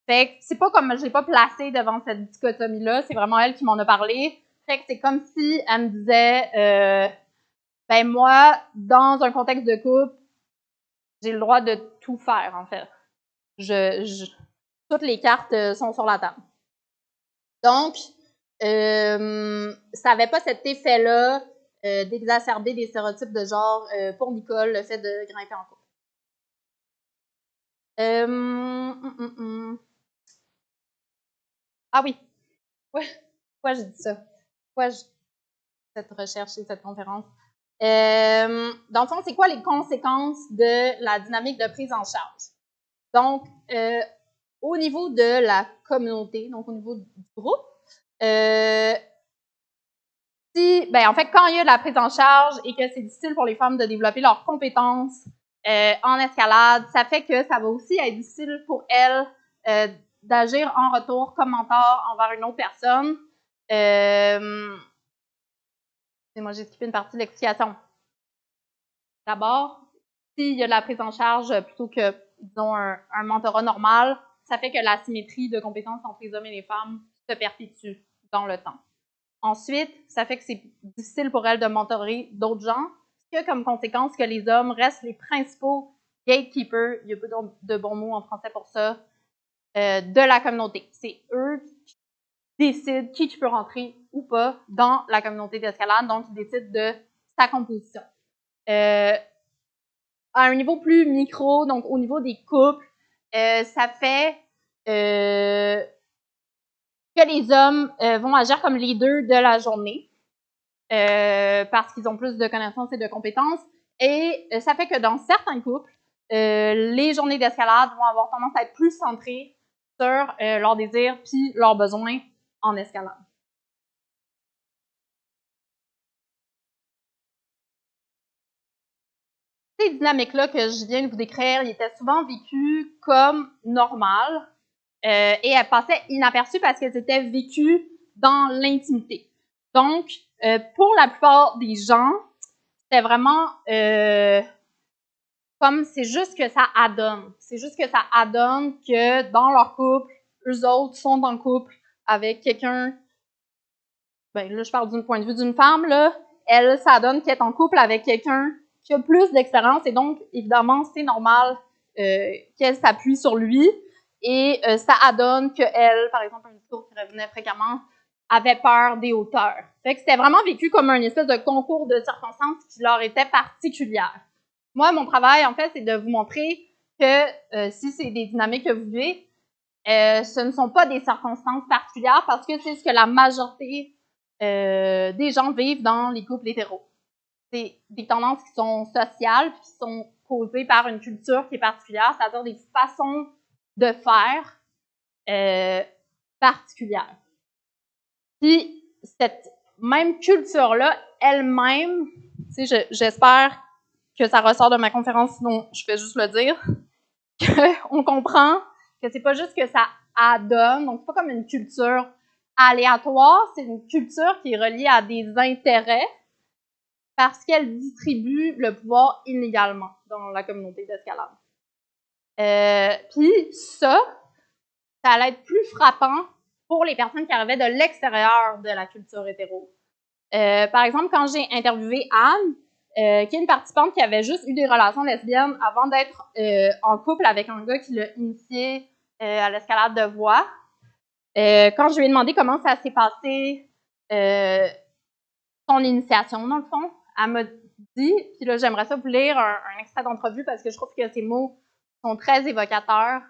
Fait que c'est pas comme je l'ai pas placée devant cette dichotomie-là, c'est vraiment elle qui m'en a parlé. Fait que c'est comme si elle me disait moi, dans un contexte de couple, j'ai le droit de tout faire, en fait. Toutes les cartes sont sur la table. Donc, ça n'avait pas cet effet-là d'exacerber des stéréotypes de genre pour Nicole, le fait de grimper en couple. Ah oui. Pourquoi je dis ça? Pourquoi cette recherche et cette conférence? Dans le fond, c'est quoi les conséquences de la dynamique de prise en charge? Donc, au niveau de la communauté, donc au niveau du groupe, en fait, quand il y a de la prise en charge et que c'est difficile pour les femmes de développer leurs compétences en escalade, ça fait que ça va aussi être difficile pour elles d'agir en retour comme mentor envers une autre personne. Moi, j'ai skippé une partie de l'explication. D'abord, s'il y a de la prise en charge plutôt que, disons, un mentorat normal, ça fait que l'asymétrie de compétences entre les hommes et les femmes se perpétue dans le temps. Ensuite, ça fait que c'est difficile pour elles de mentorer d'autres gens, ce qui a comme conséquence que les hommes restent les principaux gatekeepers, il n'y a pas de bon mot en français pour ça, de la communauté. C'est eux qui décident qui peut rentrer ou pas dans la communauté d'escalade, donc ils décident de sa composition. À un niveau plus micro, donc au niveau des couples, ça fait que les hommes vont agir comme leaders de la journée parce qu'ils ont plus de connaissances et de compétences. Et ça fait que dans certains couples, les journées d'escalade vont avoir tendance à être plus centrées sur leurs désirs puis leurs besoins en escalade. Ces dynamiques-là que je viens de vous décrire, ils étaient souvent vécues comme normales et elles passaient inaperçues parce qu'elles étaient vécues dans l'intimité. Donc, pour la plupart des gens, c'était vraiment comme c'est juste que ça adonne. C'est juste que ça adonne que dans leur couple, eux autres sont en couple avec quelqu'un. Ben là, je parle d'un point de vue d'une femme, là. Elle, ça adonne qu'elle est en couple avec quelqu'un qui a plus d'expérience et donc, évidemment, c'est normal qu'elle s'appuie sur lui. Et ça adonne qu'elle, par exemple, un discours qui revenait fréquemment, avait peur des hauteurs. Fait que c'était vraiment vécu comme un espèce de concours de circonstances qui leur était particulière. Moi, mon travail, en fait, c'est de vous montrer que si c'est des dynamiques que vous vivez, ce ne sont pas des circonstances particulières parce que c'est ce que la majorité des gens vivent dans les couples hétéros. C'est des tendances qui sont sociales, qui sont causées par une culture qui est particulière, c'est-à-dire des façons de faire particulières. Puis, cette même culture-là, elle-même, tu sais, j'espère que ça ressort de ma conférence, sinon je vais juste le dire, qu'on comprend que c'est pas juste que ça adonne, donc c'est pas comme une culture aléatoire, c'est une culture qui est reliée à des intérêts parce qu'elle distribue le pouvoir inégalement dans la communauté d'escalade. Puis ça allait être plus frappant pour les personnes qui arrivaient de l'extérieur de la culture hétéro. Par exemple, quand j'ai interviewé Anne, qui est une participante qui avait juste eu des relations lesbiennes avant d'être en couple avec un gars qui l'a initié à l'escalade de voie, quand je lui ai demandé comment ça s'est passé, son initiation, dans le fond, elle m'a dit, puis là, j'aimerais ça vous lire un extrait d'entrevue parce que je trouve que ces mots sont très évocateurs.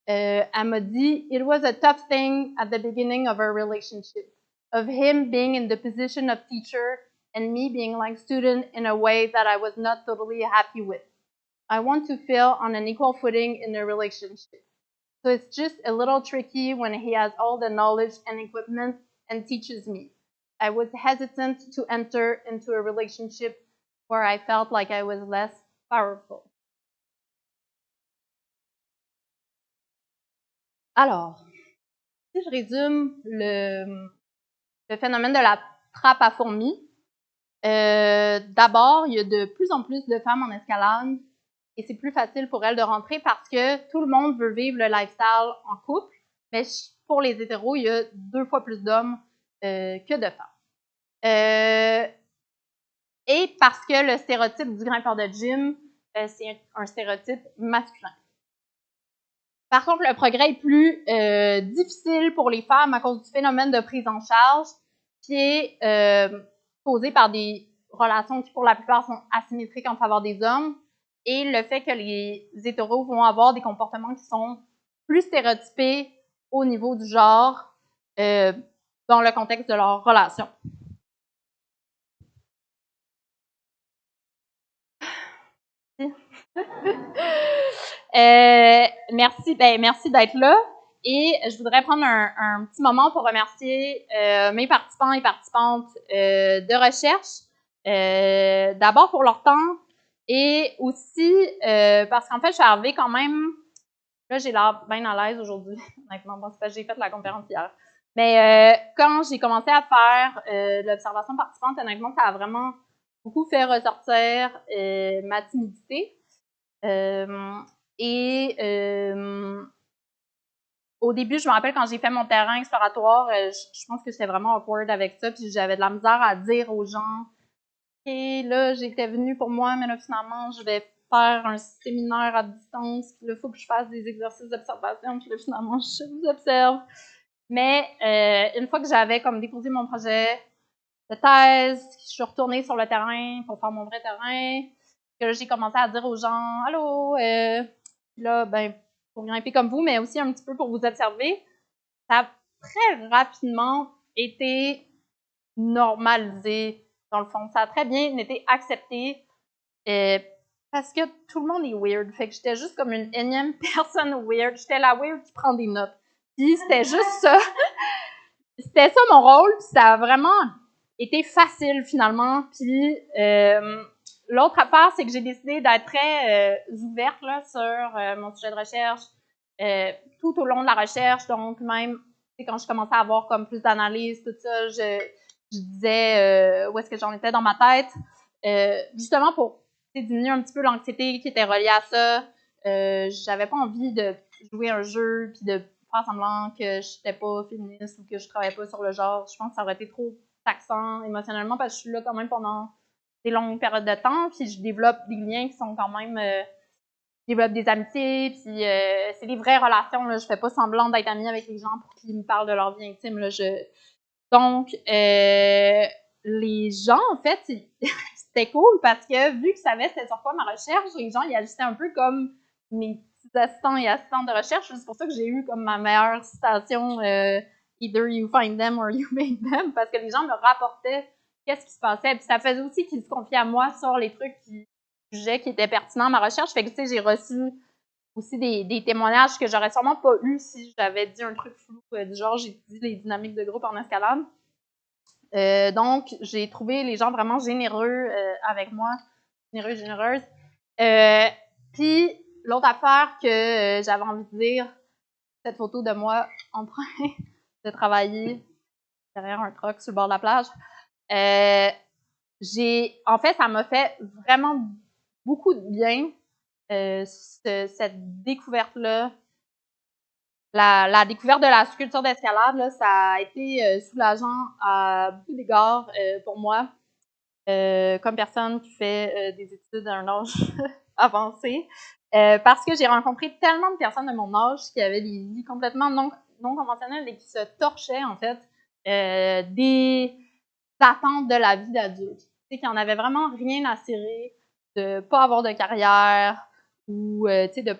Elle m'a dit, "It was a tough thing at the beginning of our relationship, of him being in the position of teacher and me being like student in a way that I was not totally happy with. I want to feel on an equal footing in a relationship. So it's just a little tricky when he has all the knowledge and equipment and teaches me. I was hesitant to enter into a relationship where I felt like I was less powerful." Alors, si je résume le phénomène de la trappe à fourmis, d'abord, il y a de plus en plus de femmes en escalade et c'est plus facile pour elles de rentrer parce que tout le monde veut vivre le lifestyle en couple, mais pour les hétéros, il y a 2 fois plus d'hommes que de femmes. Et parce que le stéréotype du grimpeur de gym, c'est un stéréotype masculin. Par contre, le progrès est plus difficile pour les femmes à cause du phénomène de prise en charge qui est causé par des relations qui, pour la plupart, sont asymétriques en faveur des hommes et le fait que les hétéros vont avoir des comportements qui sont plus stéréotypés au niveau du genre dans le contexte de leur relation. Merci d'être là. Et je voudrais prendre un petit moment pour remercier mes participants et participantes de recherche. D'abord pour leur temps et aussi parce qu'en fait, je suis arrivée quand même... Là, j'ai l'air bien à l'aise aujourd'hui, honnêtement. Bon, c'est parce que j'ai fait la conférence hier. Mais quand j'ai commencé à faire l'observation participante, honnêtement, ça a vraiment beaucoup fait ressortir ma timidité. Au début, je me rappelle quand j'ai fait mon terrain exploratoire, je pense que j'étais vraiment awkward avec ça, puis j'avais de la misère à dire aux gens « OK, là, j'étais venue pour moi, mais là, finalement, je vais faire un séminaire à distance, puis là, il faut que je fasse des exercices d'observation, puis là, finalement, je vous observe. » Mais une fois que j'avais comme déposé mon projet de thèse, je suis retournée sur le terrain pour faire mon vrai terrain, que j'ai commencé à dire aux gens « Allô, là, ben, pour grimper comme vous, mais aussi un petit peu pour vous observer, ça a très rapidement été normalisé, dans le fond. Ça a très bien été accepté parce que tout le monde est weird. Fait que j'étais juste comme une énième personne weird. J'étais la weird qui prend des notes. Puis c'était juste ça. C'était ça mon rôle, puis ça a vraiment été facile finalement. Puis l'autre affaire, c'est que j'ai décidé d'être très ouverte là, sur mon sujet de recherche tout au long de la recherche. Donc même quand je commençais à avoir comme plus d'analyse, tout ça, je disais où est-ce que j'en étais dans ma tête, justement pour diminuer un petit peu l'anxiété qui était reliée à ça. J'avais pas envie de jouer un jeu puis de faire semblant que je n'étais pas féministe ou que je travaillais pas sur le genre. Je pense que ça aurait été trop taxant émotionnellement parce que je suis là quand même pendant des longues périodes de temps, puis je développe des liens qui sont quand même... je développe des amitiés, puis c'est des vraies relations. Là. Je fais pas semblant d'être amie avec les gens pour qu'ils me parlent de leur vie intime. Là. Donc, les gens, en fait, c'était cool parce que vu qu'ils savaient c'était sur quoi ma recherche, les gens, ils agissaient un peu comme mes petits assistants et assistantes de recherche. C'est pour ça que j'ai eu comme ma meilleure citation Either you find them or you make them, parce que les gens me rapportaient qu'est-ce qui se passait. Puis ça faisait aussi qu'ils se confiaient à moi sur les trucs qui étaient pertinents à ma recherche. Fait que, tu sais, j'ai reçu aussi des témoignages que j'aurais sûrement pas eu si j'avais dit un truc flou du genre j'étudie les dynamiques de groupe en escalade. Donc, j'ai trouvé les gens vraiment généreux avec moi, généreuses. Puis, l'autre affaire que j'avais envie de dire, cette photo de moi en train de travailler derrière un truck sur le bord de la plage, en fait, ça m'a fait vraiment beaucoup de bien, cette découverte-là. La découverte de la sculpture d'escalade, là, ça a été soulageant à beaucoup d'égards pour moi, comme personne qui fait des études à un âge avancé, parce que j'ai rencontré tellement de personnes de mon âge qui avaient des vies complètement non conventionnelles et qui se torchaient, en fait, des attentes de la vie d'adulte. Tu sais, qui en avaient vraiment rien à cirer de pas avoir de carrière ou, tu sais, de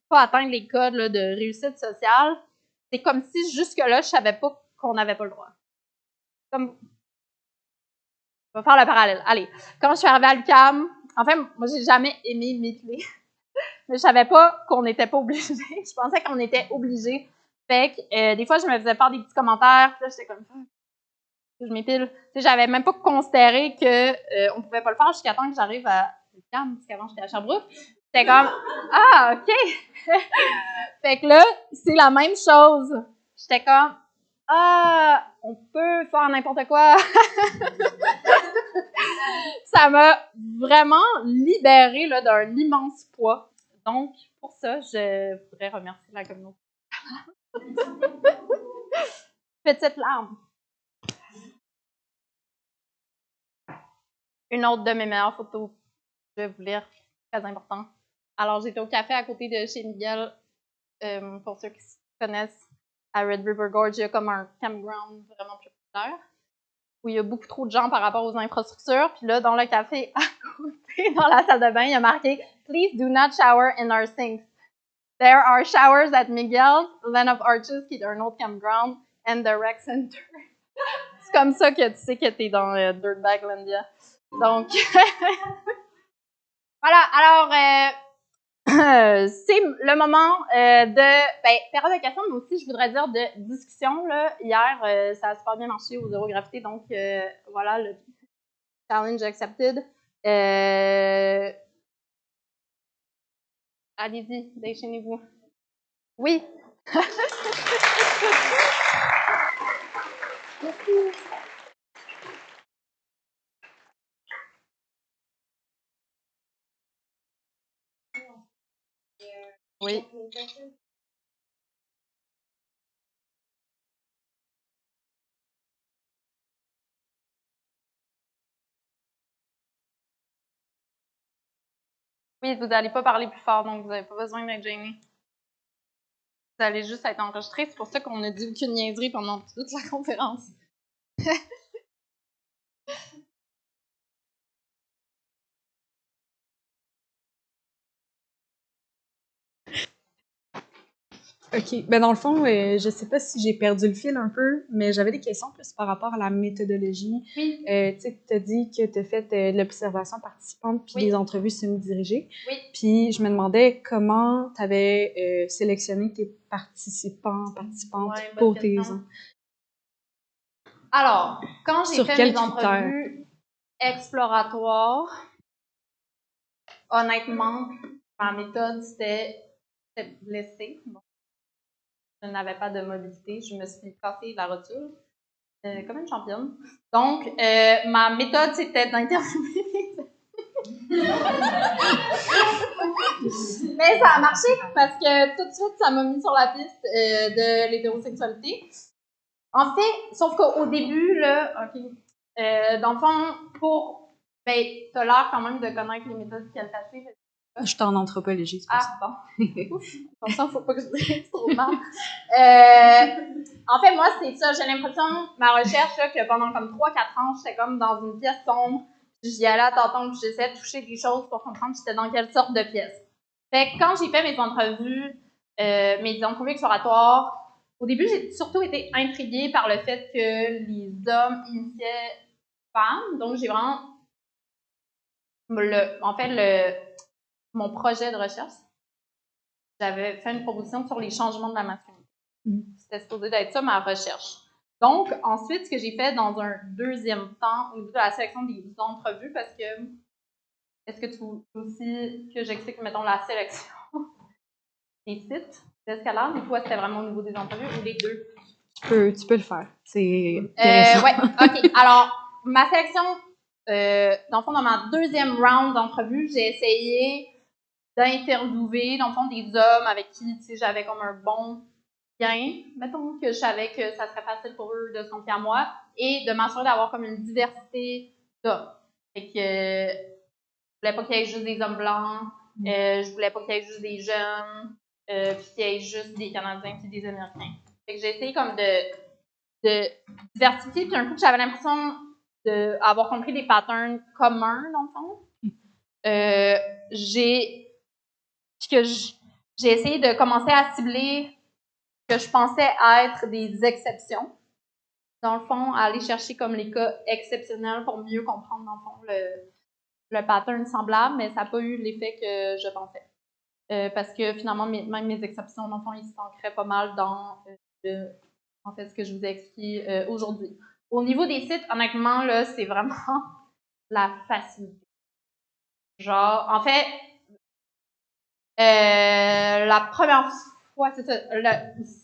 pas atteindre les codes là, de réussite sociale. C'est comme si jusque-là, je savais pas qu'on n'avait pas le droit. Comme... On va faire le parallèle. Allez, quand je suis arrivée à l'UQAM, en fait, moi, j'ai jamais aimé m'épiler. Mais je savais pas qu'on n'était pas obligé. Je pensais qu'on était obligé. Fait que des fois, je me faisais faire des petits commentaires. Puis là, j'étais comme je m'épile. Tu sais, j'avais même pas considéré qu'on pouvait pas le faire jusqu'à temps que j'arrive à l'UQAM, parce qu'avant, j'étais à Sherbrooke. C'était comme ah, OK! Fait que là, c'est la même chose. J'étais comme ah, on peut faire n'importe quoi. Ça m'a vraiment libérée là, d'un immense poids. Donc, pour ça, je voudrais remercier la communauté. Petite larme. Une autre de mes meilleures photos, je vais vous lire, très important. Alors, j'étais au café à côté de chez Miguel, pour ceux qui connaissent, à Red River Gorge, il y a comme un campground vraiment populaire, où il y a beaucoup trop de gens par rapport aux infrastructures. Puis là, dans le café à côté, dans la salle de bain, il y a marqué « Please do not shower in our sinks. There are showers at Miguel's, Land of Arches, qui est un autre campground, and the rec center. » C'est comme ça que tu sais que t'es dans Dirtbaglandia. Donc, voilà. Alors, c'est le moment de période de questions, mais aussi, je voudrais dire, de discussion. Là. Hier, ça a super bien marché au Zéro Gravité, donc voilà, le challenge accepted. Allez-y, déchaînez-vous. Oui. Merci. Oui. Oui, vous n'allez pas parler plus fort, donc vous n'avez pas besoin d'être gêné. Vous allez juste être enregistré. C'est pour ça qu'on n'a dit aucune niaiserie pendant toute la conférence. OK. Ben dans le fond, je sais pas si j'ai perdu le fil un peu, mais j'avais des questions plus par rapport à la méthodologie. Oui, Tu sais, tu as dit que tu as fait de l'observation participante puis des oui, entrevues semi-dirigées. oui. Puis je me demandais comment tu avais sélectionné tes participantes Ouais, bonne pour tes... question. Alors, quand j'ai Sur fait quels mes critères? entrevues exploratoires, honnêtement, ma méthode, c'était de laisser. Bon, je n'avais pas de mobilité, je me suis cassé la rotule comme une championne. Donc, ma méthode, c'était d'interviewer. Mais ça a marché parce que tout de suite, ça m'a mis sur la piste de l'hétérosexualité. En fait, sauf qu'au début, là, OK, dans le fond, ben, t'as l'air quand même de connaître les méthodes qualitatives. Je suis en anthropologie, c'est pour ça. Ah, bon. Ouf, attention, faut pas que je dise trop mal. En fait, moi, c'est ça. J'ai l'impression, ma recherche, là, que pendant comme 3-4 ans, j'étais comme dans une pièce sombre. J'y allais à tâtons, puis j'essayais de toucher des choses pour comprendre j'étais dans quelle sorte de pièce. Fait que quand j'ai fait mes entrevues exploratoires, au début, j'ai surtout été intriguée par le fait que les hommes initiaient femmes. Donc, j'ai vraiment mon projet de recherche, j'avais fait une proposition sur les changements de la masculinité. C'était supposé d'être ça, ma recherche. Donc, ensuite, ce que j'ai fait dans un deuxième temps, au niveau de la sélection des entrevues, parce que, est-ce que tu veux aussi que j'explique, mettons, la sélection des sites d'escalade, ou toi, c'était vraiment au niveau des entrevues, ou les deux? Tu peux le faire. C'est intéressant. Ouais, OK. Alors, ma sélection, dans le fond, dans ma deuxième round d'entrevue, j'ai essayé d'interviewer, dans le fond, des hommes avec qui, tu sais, j'avais comme un bon lien. Mettons que je savais que ça serait facile pour eux de se confier à moi et de m'assurer d'avoir comme une diversité d'hommes. Fait que je voulais pas qu'il y ait juste des hommes blancs, je voulais pas qu'il y ait juste des jeunes, puis qu'il y ait juste des Canadiens puis des Américains. Fait que j'ai essayé comme de diversifier, puis un coup, j'avais l'impression d'avoir compris des patterns communs, dans le fond. J'ai essayé de commencer à cibler ce que je pensais être des exceptions. Dans le fond, à aller chercher comme les cas exceptionnels pour mieux comprendre, dans le fond, le pattern semblable, mais ça n'a pas eu l'effet que je pensais. Parce que finalement, même mes exceptions, dans le fond, ils s'ancraient pas mal dans en fait, ce que je vous ai expliqué aujourd'hui. Au niveau des sites, honnêtement, là, c'est vraiment la facilité. Genre, en fait, la première fois, c'est ça,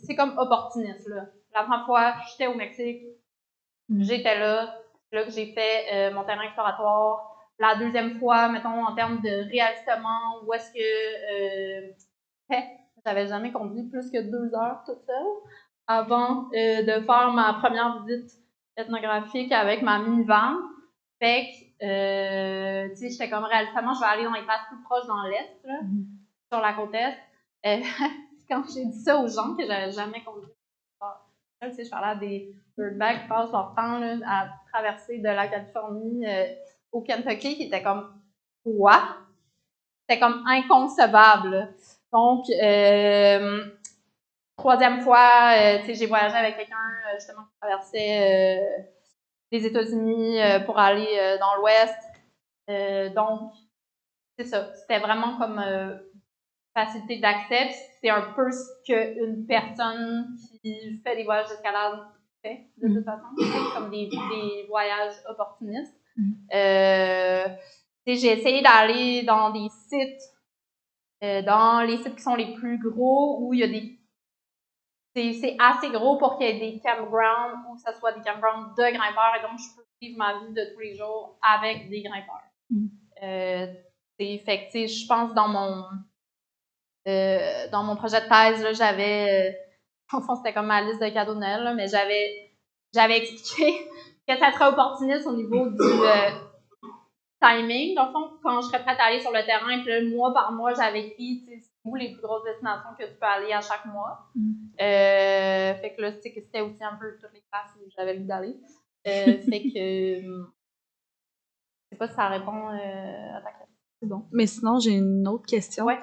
c'est comme opportuniste, là. La première fois, j'étais au Mexique, j'étais là, c'est là que j'ai fait mon terrain exploratoire. La deuxième fois, mettons, en termes de réajustement, où est-ce que j'avais jamais conduit plus que 2 heures toute seule avant de faire ma première visite ethnographique avec ma minivan. Fait que, tu sais, j'étais comme réalistement, je vais aller dans les places plus proches dans l'Est, là, sur la côte Est. Quand j'ai dit ça aux gens que j'avais jamais conduit, tu sais, je parlais à des dirtbags qui passent leur temps là, à traverser de la Californie au Kentucky, qui étaient comme quoi? C'était comme inconcevable. Donc, troisième fois, tu sais, j'ai voyagé avec quelqu'un justement qui traversait les États-Unis pour aller dans l'Ouest. Donc, c'est ça. C'était vraiment comme facilité d'accès. C'est un peu ce qu'une personne qui fait des voyages d'escalade fait, de toute façon. C'est comme des voyages opportunistes. J'ai essayé d'aller dans des sites, dans les sites qui sont les plus gros, où il y a des... C'est assez gros pour qu'il y ait des campgrounds, ou que ce soit des campgrounds de grimpeurs, et donc je peux vivre ma vie de tous les jours avec des grimpeurs. Fait que, je pense dans mon projet de thèse, là, j'avais, en fond, c'était comme ma liste de cadeaux de Noël, là, mais j'avais expliqué que ça serait opportuniste au niveau du timing. Dans le fond, quand je serais prête à aller sur le terrain, puis là, mois par mois, j'avais écrit, c'est où les plus grosses destinations que tu peux aller à chaque mois. Fait que là, tu sais, que c'était aussi un peu toutes les places où j'avais envie d'aller. Fait que, je sais pas si ça répond à ta question. C'est bon. Mais sinon, j'ai une autre question. Ouais.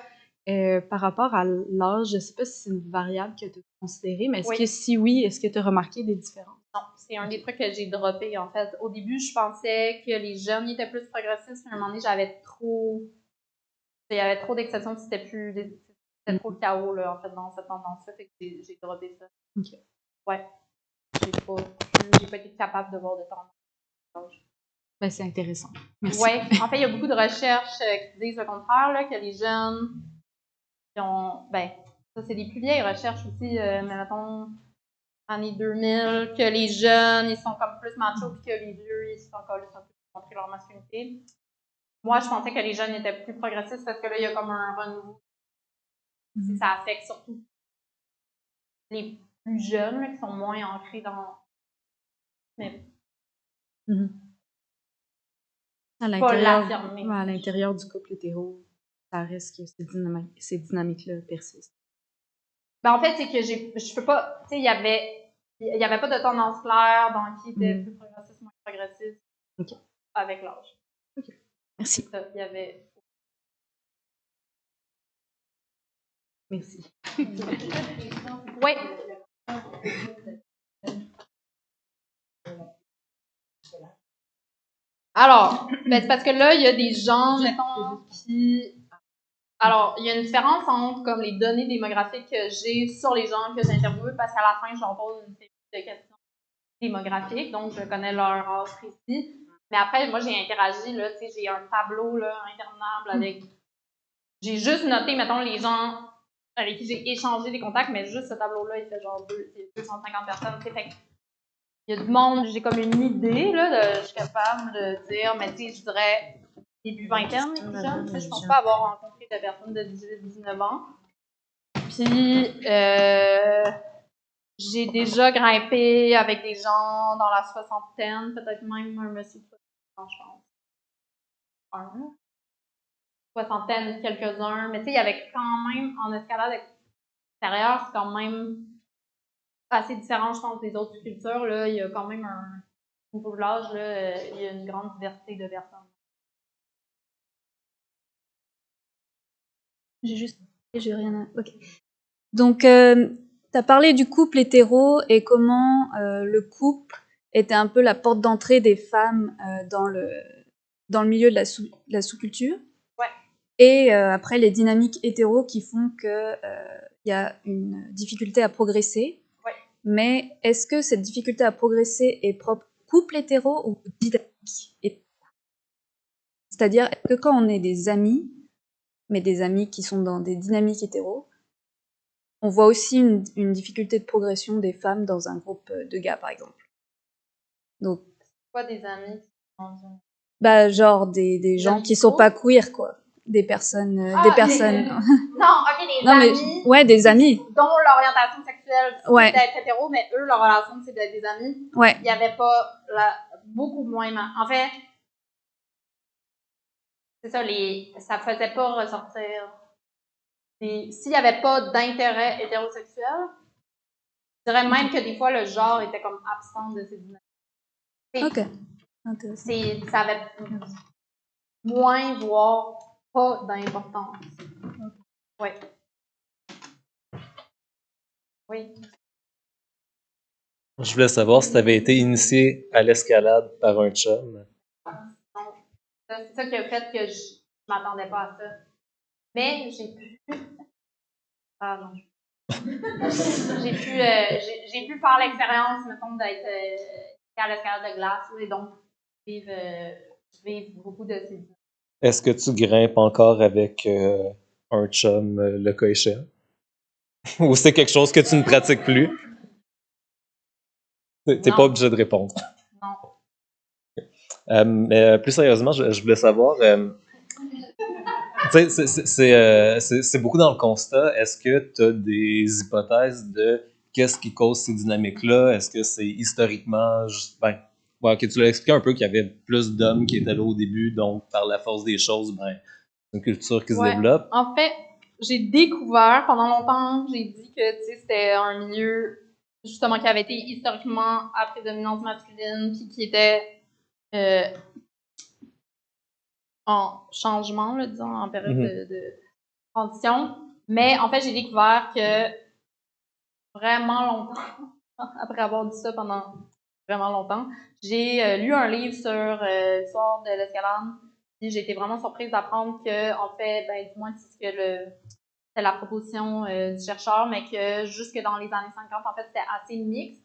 Par rapport à l'âge, je sais pas si c'est une variable que tu as considérée, mais est-ce Oui. que si oui, est-ce que tu as remarqué des différences? Non, c'est un des trucs que j'ai droppé, en fait. Au début, je pensais que les jeunes étaient plus progressistes, mais à un moment donné, il y avait trop d'exceptions, puis c'était trop le chaos, là, en fait, dans cette tendance-là, fait que j'ai droppé ça. OK. Ouais. J'ai pas été capable de voir de tendance. Ben, c'est intéressant. Merci. Ouais. En fait, il y a beaucoup de recherches qui disent le contraire, là, que les jeunes qui ont, ça, c'est des plus vieilles recherches aussi, mais mettons, années 2000, que les jeunes, ils sont comme plus machos, puis que les vieux, ils sont encore là, un peu pour montrer leur masculinité. Moi, je pensais que les jeunes étaient plus progressistes parce que là, il y a comme un renouveau. Ça affecte surtout les plus jeunes, là, qui sont moins ancrés dans... Mais À l'intérieur du couple hétéro, ça reste que ces dynamiques-là persistent. En fait, c'est que je peux pas... Tu sais, il y avait pas de tendance claire dans qui était plus progressiste, moins progressiste avec l'âge. OK. Merci. Ça, il y avait... Merci. Oui. Alors, c'est parce que là, il y a des gens, mettons, qui... Alors, il y a une différence entre comme les données démographiques que j'ai sur les gens que j'ai interviewés, parce qu'à la fin, je leur pose une série de questions démographiques, donc je connais leur âge précis. Mais après, moi, j'ai interagi, là, tu sais, j'ai un tableau, là, interminable avec... J'ai juste noté, mettons, les gens avec qui j'ai échangé des contacts, mais juste ce tableau-là, il fait genre 250 personnes, tu sais, fait il y a du monde, j'ai comme une idée, là, je suis capable de dire, mais tu sais, je dirais début vingtaine, les plus jeunes, tu sais, je pense pas avoir rencontré de personnes de 18-19 ans. Puis, j'ai déjà grimpé avec des gens dans la soixantaine, peut-être même un monsieur de 60 ans, je pense. Soixantaine, quelques-uns, mais tu sais, il y avait quand même, en escalade extérieure, c'est quand même assez différent, je pense, des autres cultures, là. Il y a quand même au niveau de l'âge, là, il y a une grande diversité de personnes. J'ai rien à... Ok. Donc, tu as parlé du couple hétéro et comment le couple était un peu la porte d'entrée des femmes dans le milieu de la sous-culture. Ouais. Et après, les dynamiques hétéro qui font qu'il y a une difficulté à progresser. Ouais. Mais est-ce que cette difficulté à progresser est propre couple hétéro ou dynamique hétéro? C'est-à-dire, est-ce que quand on est des amis, mais des amis qui sont dans des dynamiques hétéro, on voit aussi une difficulté de progression des femmes dans un groupe de gars, par exemple. Donc, quoi des amis? Genre des gens qui sont pas queer, quoi. Des personnes... Non, ok, des amis. Ouais, des amis. Dont l'orientation sexuelle, ouais. C'est d'être hétéro, mais eux, leur relation, c'est d'être des amis. Ouais. Il n'y avait pas beaucoup moins... En fait, c'est ça, ça faisait pas ressortir... S'il n'y avait pas d'intérêt hétérosexuel, je dirais même que des fois, le genre était comme absent de ces dynamiques. Ok. Intéressant. Ça avait moins, voire pas d'importance. Oui. Oui. Je voulais savoir si tu avais été initié à l'escalade par un chum. Non. C'est ça qui a fait que je m'attendais pas à ça. Mais j'ai pu... Ah non. j'ai pu faire l'expérience, mettons, d'être à l'escalade de glace, et donc vivre beaucoup de ces... Est-ce que tu grimpes encore avec un chum le cas échéant? Ou c'est quelque chose que tu ne pratiques plus? T'es pas obligé de répondre. Non. Mais plus sérieusement, je voulais savoir... c'est beaucoup dans le constat. Est-ce que tu as des hypothèses de qu'est-ce qui cause ces dynamiques-là? Est-ce que c'est historiquement... que tu l'as expliqué un peu qu'il y avait plus d'hommes qui étaient là au début, donc par la force des choses, c'est une culture qui se développe. En fait, j'ai découvert, pendant longtemps, j'ai dit que c'était un milieu justement qui avait été historiquement à prédominance masculine, puis qui était en changement, là, disons, en période conditions. Mais en fait, j'ai découvert que vraiment longtemps, après avoir dit ça pendant vraiment longtemps, j'ai lu un livre sur l'histoire de l'escalade. Puis j'ai été vraiment surprise d'apprendre que, en fait, du moins c'est ce que c'est la proposition du chercheur, mais que jusque dans les années 50, en fait, c'était assez mixte.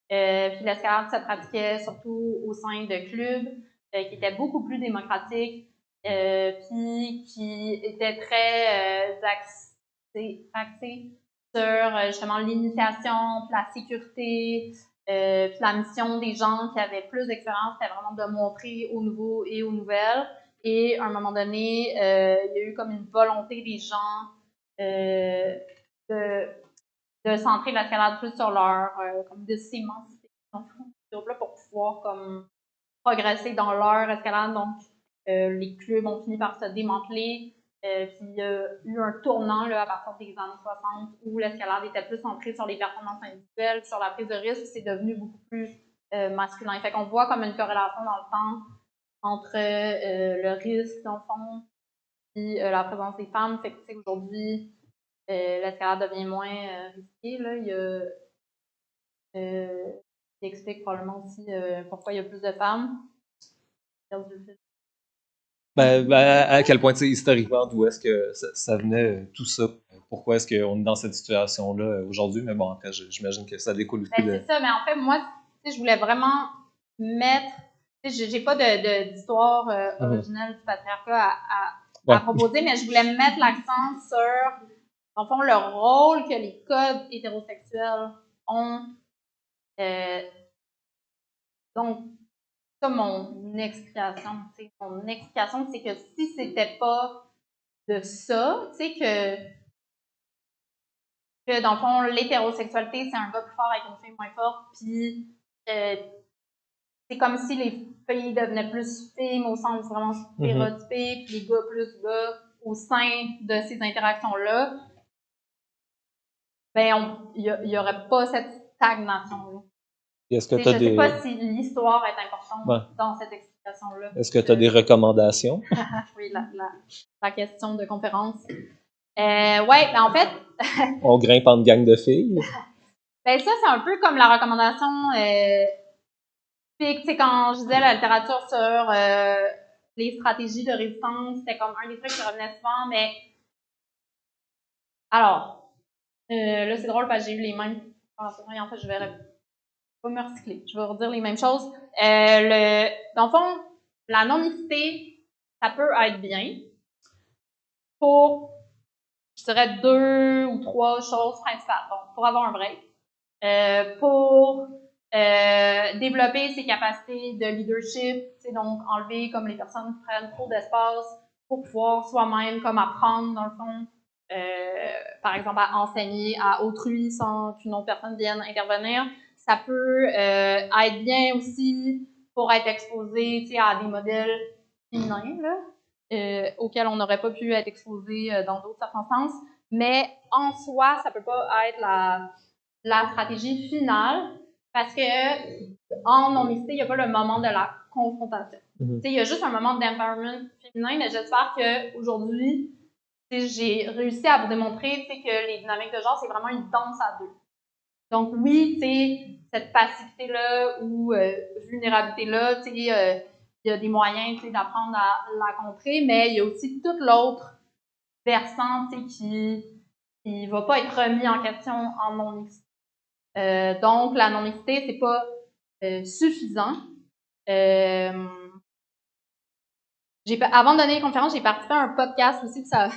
Puis l'escalade se pratiquait surtout au sein de clubs qui étaient beaucoup plus démocratiques, puis qui étaient très axés sur justement l'initiation, puis la sécurité, puis la mission des gens qui avaient plus d'expérience, c'était vraiment de montrer aux nouveaux et aux nouvelles. Et à un moment donné, il y a eu comme une volonté des gens de centrer l'escalade plus sur leur, comme de s'émanciper pour pouvoir comme progresser dans leur escalade. Donc, les clubs ont fini par se démanteler. Puis il y a eu un tournant là, à partir des années 60 où l'escalade était plus centrée sur les performances individuelles, sur la prise de risque. C'est devenu beaucoup plus masculin. Fait qu'on voit comme une corrélation dans le temps entre le risque, dans le fond, et la présence des femmes. Fait que aujourd'hui, l'escalade devient moins risquée. Là. Il y a qui explique probablement aussi pourquoi il y a plus de femmes. À quel point, historiquement, d'où est-ce que ça venait, tout ça? Pourquoi est-ce qu'on est dans cette situation-là aujourd'hui? Mais bon, après, j'imagine que ça découle aussi de... C'est ça, mais en fait, moi, je voulais vraiment mettre... J'ai pas d'histoire originelle du patriarcat à proposer, mais je voulais mettre l'accent sur, en fond, le rôle que les codes hétérosexuels ont. Donc, ça, mon explication. Mon explication, c'est que si c'était pas de ça, tu sais, que dans le fond, l'hétérosexualité, c'est un gars plus fort avec une fille moins forte, puis c'est comme si les filles devenaient plus filles, mais au sens vraiment stéréotypé, puis les gars plus gars au sein de ces interactions-là, il y aurait pas cette stagnation-là. Est-ce que je sais pas si l'histoire est importante dans cette explication-là. Est-ce que tu as des recommandations? Oui, la question de conférence. Ouais, en fait... On grimpe en gang de filles? Ça, c'est un peu comme la recommandation... c'est quand je disais la littérature sur les stratégies de résistance, c'était comme un des trucs qui revenait souvent, mais... Alors, là, c'est drôle parce que j'ai eu les mêmes... En fait, je vais pas me recycler. Je vais redire les mêmes choses. Dans le fond, la non-mixité, ça peut être bien pour, je dirais, 2 ou 3 choses principales. Donc, pour avoir un break, pour développer ses capacités de leadership, donc enlever comme les personnes qui prennent trop d'espace pour pouvoir soi-même comme apprendre, dans le fond, par exemple, à enseigner à autrui sans qu'une autre personne vienne intervenir. Ça peut être bien aussi pour être exposé à des modèles féminins là, auxquels on n'aurait pas pu être exposé dans d'autres circonstances. Mais en soi, ça ne peut pas être la stratégie finale parce que en non-mixité, il n'y a pas le moment de la confrontation. Il y a juste un moment d'empowerment féminin, mais j'espère qu'aujourd'hui, j'ai réussi à vous démontrer que les dynamiques de genre, c'est vraiment une danse à deux. Donc oui, cette passivité-là ou vulnérabilité-là, il y a des moyens d'apprendre à la contrer, mais il y a aussi tout l'autre versant qui ne va pas être remis en question en non-mixité. Donc la non-mixité, c'est pas suffisant. Avant de donner les conférences, j'ai participé à un podcast aussi, ça, je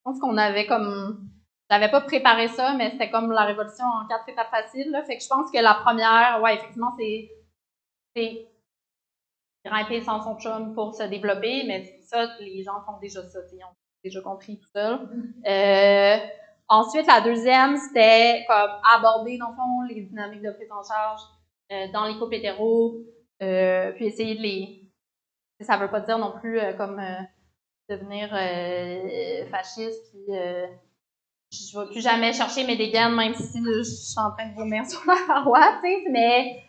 pense qu'on avait comme... J'avais pas préparé ça, mais c'était comme la révolution en 4 étapes faciles. Là. Fait que je pense que la première, ouais, effectivement, c'est grimper sans son chum pour se développer, mais ça, les gens font déjà ça, ils ont déjà compris tout seul. Ensuite, la deuxième, c'était comme aborder, dans le fond, les dynamiques de prise en charge dans les couples hétéros, puis essayer de les... Ça veut pas dire non plus comme devenir fasciste, puis je ne vais plus jamais chercher mes dégaines, même si je suis en train de vomir sur la paroi, tu sais, mais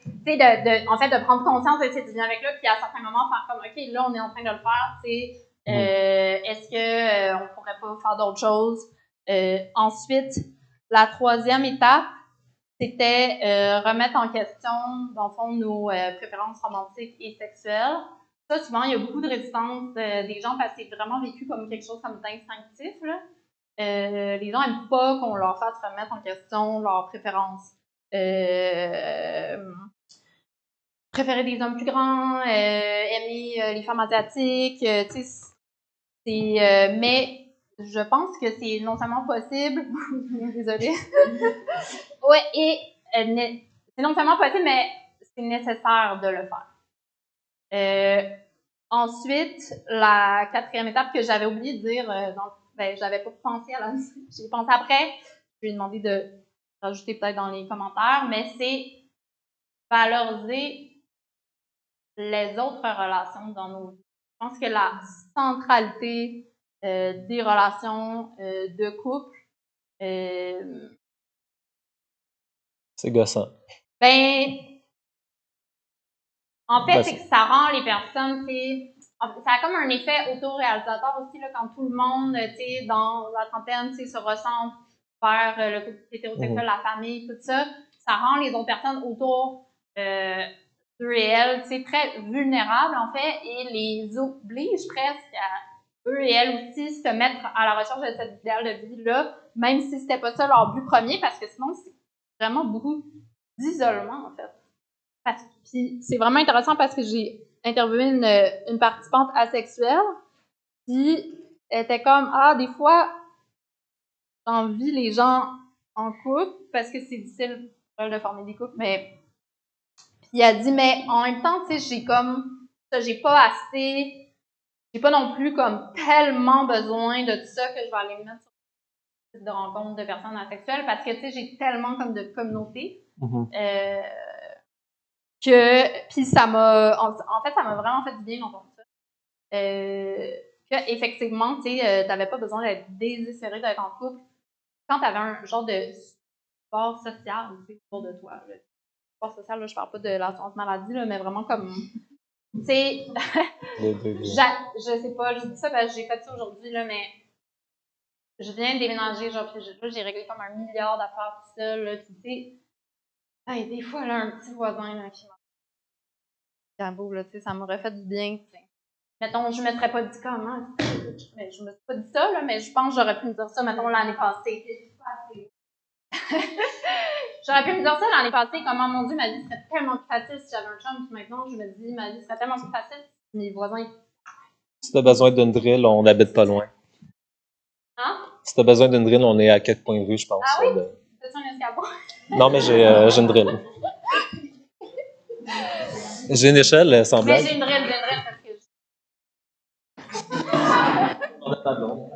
en fait, de prendre conscience de ces dynamiques-là, puis à certains moments, faire comme, OK, là, on est en train de le faire, tu sais, Est-ce qu'on ne pourrait pas faire d'autres choses? Ensuite, la troisième étape, c'était remettre en question, dans le fond, nos préférences romantiques et sexuelles. Ça, souvent, il y a beaucoup de résistance des gens parce que c'est vraiment vécu comme quelque chose comme d'instinctif, là. Les gens n'aiment pas qu'on leur fasse remettre en question leurs préférences. Préférer des hommes plus grands, aimer les femmes asiatiques, tu sais, mais je pense que c'est non seulement possible, désolée, ouais, et c'est non seulement possible, mais c'est nécessaire de le faire. Ensuite, la quatrième étape que j'avais oublié de dire, j'avais pas pensé à la j'ai pensé après, je lui ai demandé de rajouter peut-être dans les commentaires, mais c'est valoriser les autres relations dans nos vies. Je pense que la centralité des relations de couple, C'est gossant. En fait, c'est que ça rend les personnes, ça a comme un effet autoréalisateur aussi, là, quand tout le monde, dans la trentaine, se ressent vers le couple hétérosexuel, la famille, tout ça. Ça rend les autres personnes autour d'eux et elles, très vulnérables, en fait, et les oblige presque à eux et elles aussi se mettre à la recherche de cet idéal de vie-là, même si c'était pas ça leur but premier, parce que sinon, c'est vraiment beaucoup d'isolement, en fait. Puis c'est vraiment intéressant parce que j'ai interviewé une participante asexuelle qui était comme des fois j'envie les gens en couple parce que c'est difficile de former des couples, mais puis elle dit mais en même temps tu sais j'ai pas non plus comme tellement besoin de tout ça que je vais aller me mettre sur le site de rencontre de personnes asexuelles parce que tu sais j'ai tellement comme de communauté. Puis ça m'a vraiment fait du bien d'entendre ça. Que effectivement, tu sais, t'avais pas besoin d'être désespéré d'être en couple quand t'avais un genre de support social autour de toi. Le support social, là, je parle pas de l'assurance maladie, là, mais vraiment comme, tu sais, je sais pas, je dis ça parce que j'ai fait ça aujourd'hui, là, mais je viens de déménager, genre, puis là, j'ai réglé comme 1 milliard d'affaires tout seul, là, puis tu sais, des fois, là, un petit voisin, là, qui beau, là, tu sais, ça m'aurait fait du bien, tu sais. Mettons, je me serais pas dit comment, mais je me suis pas dit ça, là, mais je pense que j'aurais pu me dire ça, mettons, l'année passée. J'aurais pu me dire ça l'année passée, comment, mon Dieu, ma vie serait tellement plus facile si j'avais un chum, puis maintenant, je me dis, ma vie serait tellement plus facile si mes voisins... Si t'as besoin d'une drill, on n'habite pas loin. Hein? Si t'as besoin d'une drill, on est à 4 points de rue, je pense. Ah oui? C'est ça un escabeau? Non, mais j'ai une drill. J'ai une échelle semblable. Mais j'ai une drill parce que... On a pas de long.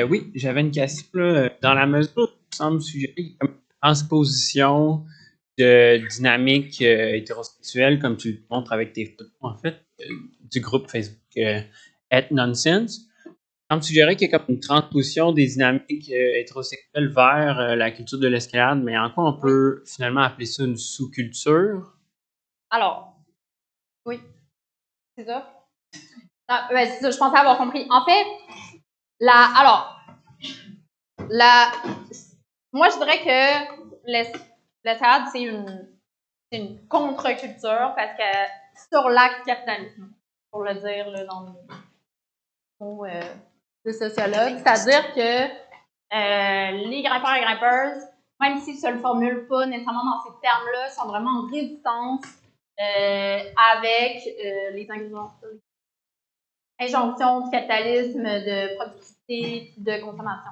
Oui, j'avais une question là, dans la mesure où il semble suggérer comme une transposition de dynamique hétérosexuelle, comme tu le montres avec tes photos, en fait, du groupe Facebook At Nonsense. Il semble suggérer qu'il y a comme une transposition des dynamiques hétérosexuelles vers la culture de l'escalade, mais en quoi on peut finalement appeler ça une sous-culture? Alors, oui, c'est ça. C'est ça, je pensais avoir compris. En fait, moi, je dirais que l'escalade, c'est une contre-culture parce que sur l'acte capitalisme, pour le dire là, dans le mot de sociologue. C'est-à-dire que les grimpeurs et grimpeuses, même s'ils ne se le formulent pas nécessairement dans ces termes-là, sont vraiment en résistance avec les injonctions du capitalisme, de productivité, de consommation.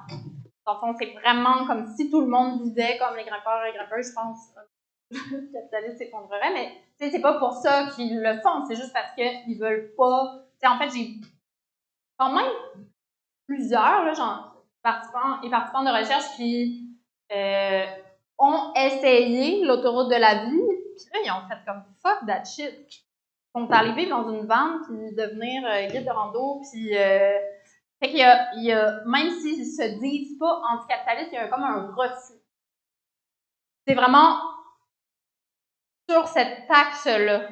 Dans le fond, c'est vraiment comme si tout le monde vivait comme les grimpeurs et grimpeuses, je pense. Le capitalisme s'effondrerait, mais c'est pas pour ça qu'ils le font, c'est juste parce qu'ils veulent pas. En fait, j'ai quand même plusieurs là, genre, participants de recherche qui ont essayé l'autoroute de la vie, puis là, ils ont fait comme fuck that shit. Ils sont allés vivre dans une vanne, puis devenir guide de rando, puis fait qu'il y a, même s'ils se disent pas anticapitalistes, il y a comme un refus. C'est vraiment sur cet axe-là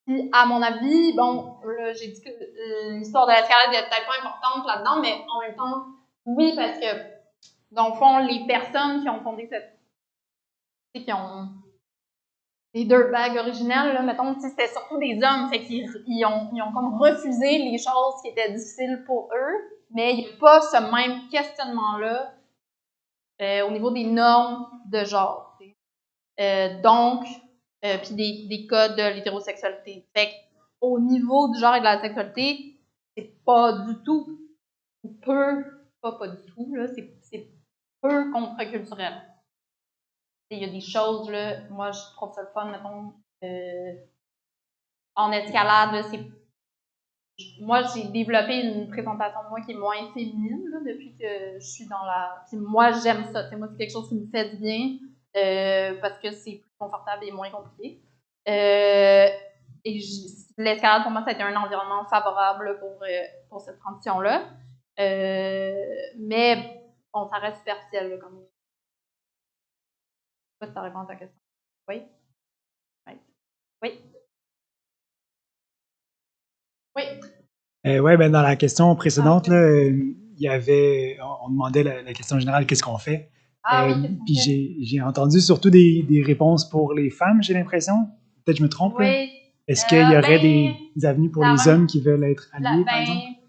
Puis, à mon avis, bon, là, j'ai dit que l'histoire de l'escalade est peut-être pas importante là-dedans, mais en même temps, oui, parce que, dans le fond, les personnes qui ont fondé qui ont les dirtbags originales, là, mettons, c'était surtout des hommes, fait qu'ils ils ont comme refusé les choses qui étaient difficiles pour eux, mais il n'y a pas ce même questionnement-là au niveau des normes de genre. Donc, puis des codes de l'hétérosexualité. Fait qu'au niveau du genre et de la sexualité, c'est pas du tout, ou peu, pas du tout, là, c'est peu contre-culturel. Il y a des choses, là, moi, je trouve ça le fun, mettons, en escalade, là, moi, j'ai développé une présentation de moi qui est moins féminine, là, depuis que je suis dans la... Puis moi, j'aime ça, moi, c'est quelque chose qui me fait du bien, parce que c'est plus confortable et moins compliqué. Et l'escalade, pour moi, ça a été un environnement favorable pour cette transition-là. Mais, bon, ça reste superficiel, là, comme... Je sais pas si ça répond à ta question. Oui? Oui? Oui? Ouais, ben dans la question précédente, là, il y avait, on demandait la question générale, qu'est-ce qu'on fait? Puis j'ai entendu surtout des réponses pour les femmes, j'ai l'impression. Peut-être que je me trompe. Oui. Là. Est-ce qu'il y aurait des avenues pour les hommes qui veulent être alliés, par exemple?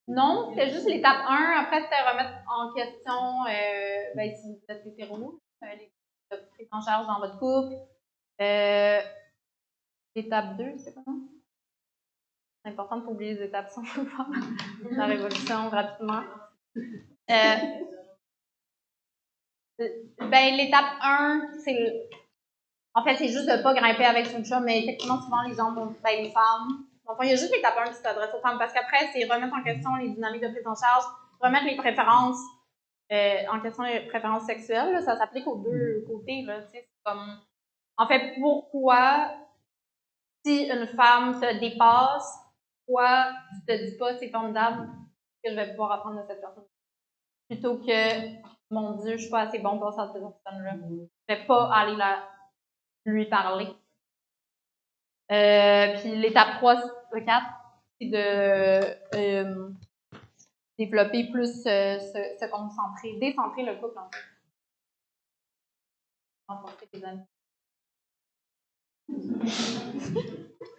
Non, c'était juste l'étape 1. Après, c'était remettre en question si vous êtes hétéro, les prises en charge dans votre couple. L'étape 2, c'est quoi? C'est important de ne pas oublier les étapes si on veut faire la révolution rapidement. L'étape 1, en fait, c'est juste de ne pas grimper avec son chat, mais effectivement, souvent, les gens vont, les femmes. Enfin, il y a juste l'étape 1 qui s'adresse aux femmes, parce qu'après, c'est remettre en question les dynamiques de prise en charge, remettre les préférences en question, les préférences sexuelles. Là, ça s'applique aux deux côtés. Là, c'est comme, en fait, pourquoi, si une femme te dépasse, pourquoi tu te dis pas c'est formidable que je vais pouvoir apprendre de cette personne? Plutôt que, mon Dieu, je suis pas assez bon pour cette personne-là. Je vais pas aller lui parler. Puis l'étape 3, 4, c'est de développer plus, se concentrer, décentrer le couple en fait. Rencontrer des amis.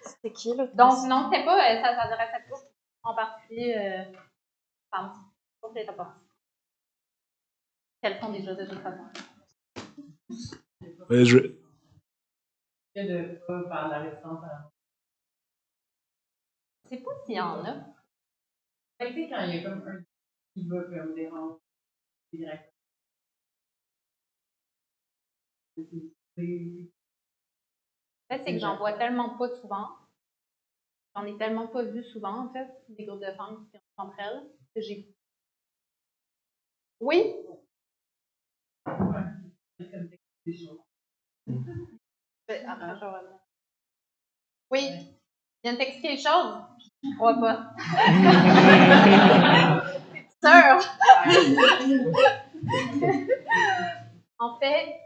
C'était qui là? Donc non, c'était pas, ça s'adressait pas en particulier femmes. C'était pas. Qu'elles font déjà de toute façon. De pas faire la résistance à la... Je sais pas s'il y en a. Tu sais, quand il y a comme un qui va comme déranger direct. En fait, c'est que j'en vois tellement pas souvent. J'en ai tellement pas vu souvent, en fait, des groupes de femmes qui sont entre elles, que j'ai... Oui? Oui. Il vient de t'expliquer les choses? Je crois pas. C'est sûr? En fait,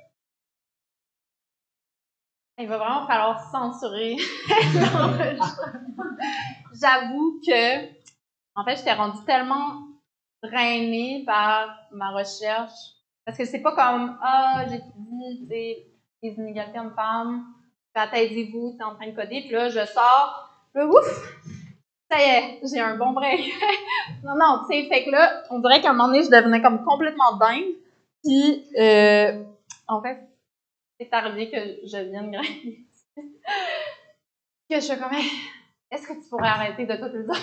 il va vraiment falloir censurer l'enregistrement. J'avoue que, en fait, j'étais rendue tellement drainée par ma recherche. Parce que c'est pas comme, j'étudie les inégalités hommes-femmes, taisez-vous, c'est en train de coder, puis là, je sors, ouf, ça y est, j'ai un bon break. non, tu sais, fait que là, on dirait qu'à un moment donné, je devenais comme complètement dingue, puis, en fait, c'est arrivé que je vienne grimper. Que je suis comme, est-ce que tu pourrais arrêter de tout le temps?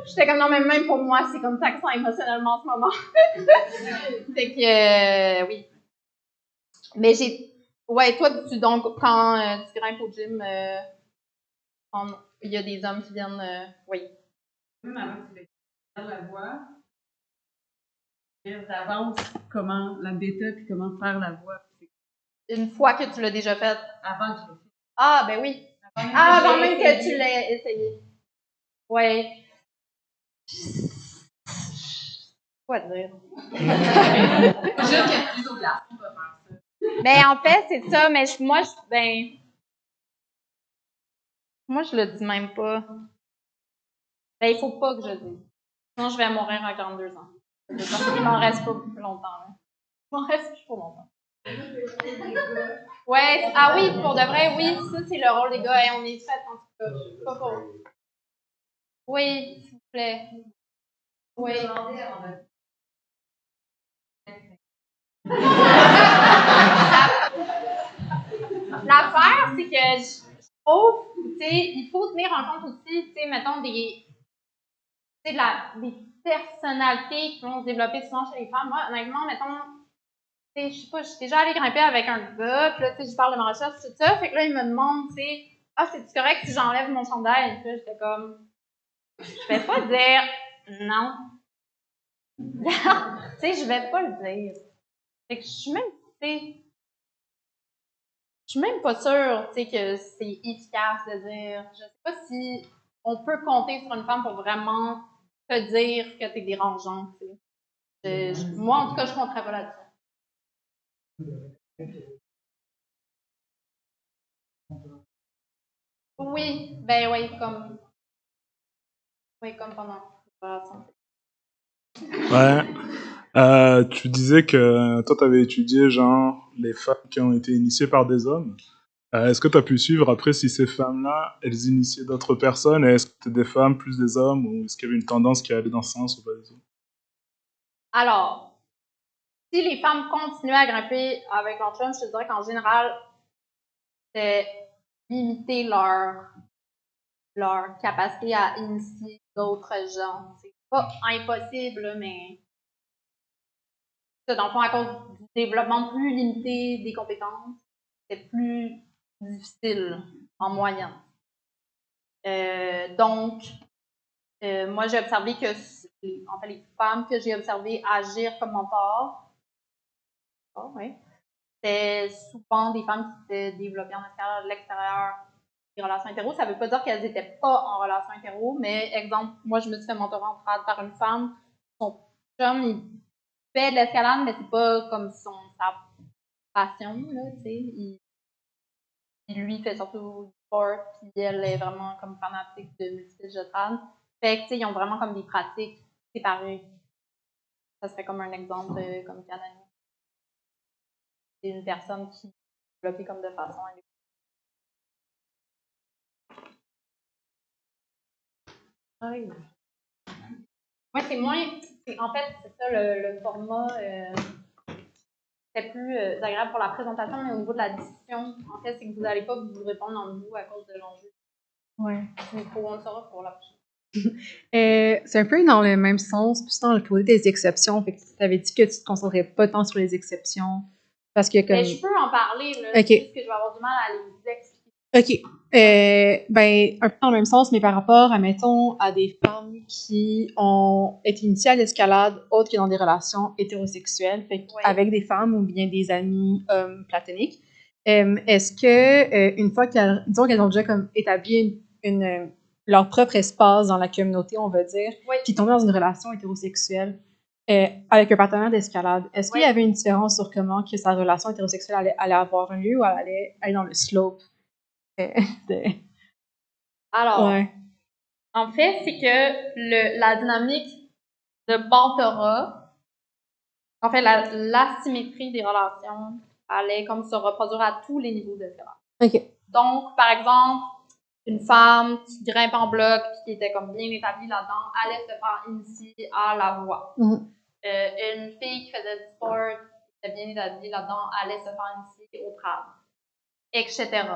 J'étais comme, non, mais même pour moi, c'est comme taxant émotionnellement en ce moment. Fait que, oui. Mais ouais, toi, donc, quand tu grimpes au gym, il y a des hommes qui viennent, oui. Même avant que tu faire la voix, d'avance comment la bêta puis comment faire la voix. Une fois que tu l'as déjà faite? Avant que je le fasse. Ah, ben oui. Avant même que tu l'aies essayé. Ouais. Quoi dire? Juste que les autres garçons peuvent faire ça. Ben, en fait, c'est ça, mais moi, Moi, je le dis même pas. Ben, il faut pas que je le dise. Sinon, je vais mourir à 42 ans. Il m'en reste pas longtemps. Là. Il m'en reste plus pour longtemps. Ouais, ah oui, pour de vrai, oui, ça, c'est le rôle des gars. Hey, on est fait, en tout cas. Pas pour... Oui, s'il vous plaît. Oui. L'affaire, c'est que je trouve, tu sais, il faut tenir en compte aussi, tu sais, mettons, des personnalités qui vont se développer souvent chez les femmes. Moi, honnêtement, mettons, tu sais, je sais pas, je suis déjà allée grimper avec un gars, puis là, tu sais, je parle de ma recherche, tout ça, fait que là, il me demande, tu sais, c'est-tu correct si j'enlève mon chandail? Puis là, j'étais comme, je vais pas dire non. Tu sais, je vais pas le dire. Fait que je suis même, tu sais, je suis même pas sûre, tu sais, que c'est efficace de dire. Je sais pas si on peut compter sur une femme pour vraiment te dire que t'es dérangeante, tu sais. Moi, en tout cas, je compterais pas là-dessus. Oui, ben oui, comme pendant la relation. Ouais. Tu disais que toi, tu avais étudié, genre, les femmes qui ont été initiées par des hommes. Est-ce que tu as pu suivre après si ces femmes-là, elles initiaient d'autres personnes? Et est-ce que c'était des femmes plus des hommes? Ou est-ce qu'il y avait une tendance qui allait dans ce sens ou pas du tout? Alors, si les femmes continuaient à grimper avec leur chum, je te dirais qu'en général, c'est limiter leur capacité à initier d'autres gens. C'est pas impossible, mais dans le fond, à cause du développement plus limité des compétences, c'est plus difficile en moyenne. Donc, moi, j'ai observé que, en fait, les femmes que j'ai observées agir comme mentor, c'était souvent des femmes qui s'étaient développées en escalade de l'extérieur des relations hétéro. Ça veut pas dire qu'elles n'étaient pas en relation hétéro, mais exemple, moi, je me suis fait mentorer en trad par une femme. Son chum, il fait de l'escalade, mais c'est pas comme sa passion, là, tu sais. Lui, fait surtout du sport, puis elle est vraiment comme fanatique de multiples de trad. Fait que, tu sais, ils ont vraiment comme des pratiques séparées. Ça serait comme un exemple comme Canani. C'est une personne qui est développée comme de façon indépendante. Oui. Ouais, c'est moins. En fait, c'est ça le format. C'est plus agréable pour la présentation, mais au niveau de la discussion, en fait, c'est que vous n'allez pas vous répondre entre vous à cause de l'enjeu. Ouais. Il faut on le saura pour la prochaine. C'est un peu dans le même sens, plus dans le poser des exceptions. Fait que tu avais dit que tu te concentrais pas tant sur les exceptions. Parce que comme. Mais je peux en parler, là. Okay. C'est juste que je vais avoir du mal à les expliquer. OK. Ben, un peu dans le même sens, mais par rapport, admettons, à des femmes qui ont été initiées à l'escalade autres que dans des relations hétérosexuelles, fait avec des femmes ou bien des amis hommes platoniques. Est-ce que, une fois qu'elles, disons qu'elles ont déjà comme établi leur propre espace dans la communauté, on va dire, puis tombées dans une relation hétérosexuelle avec un partenaire d'escalade, est-ce qu'il y avait une différence sur comment que sa relation hétérosexuelle allait avoir un lieu ou elle allait aller dans le slope? Alors, en fait, c'est que la dynamique de mentorat, en fait, l'asymétrie des relations allait comme se reproduire à tous les niveaux de violence. OK. Donc, par exemple, une femme qui grimpe en bloc puis qui était comme bien établie là-dedans allait se faire initier à la voix. Une fille qui faisait du sport qui était bien établie là-dedans allait se faire initier au trad, etc.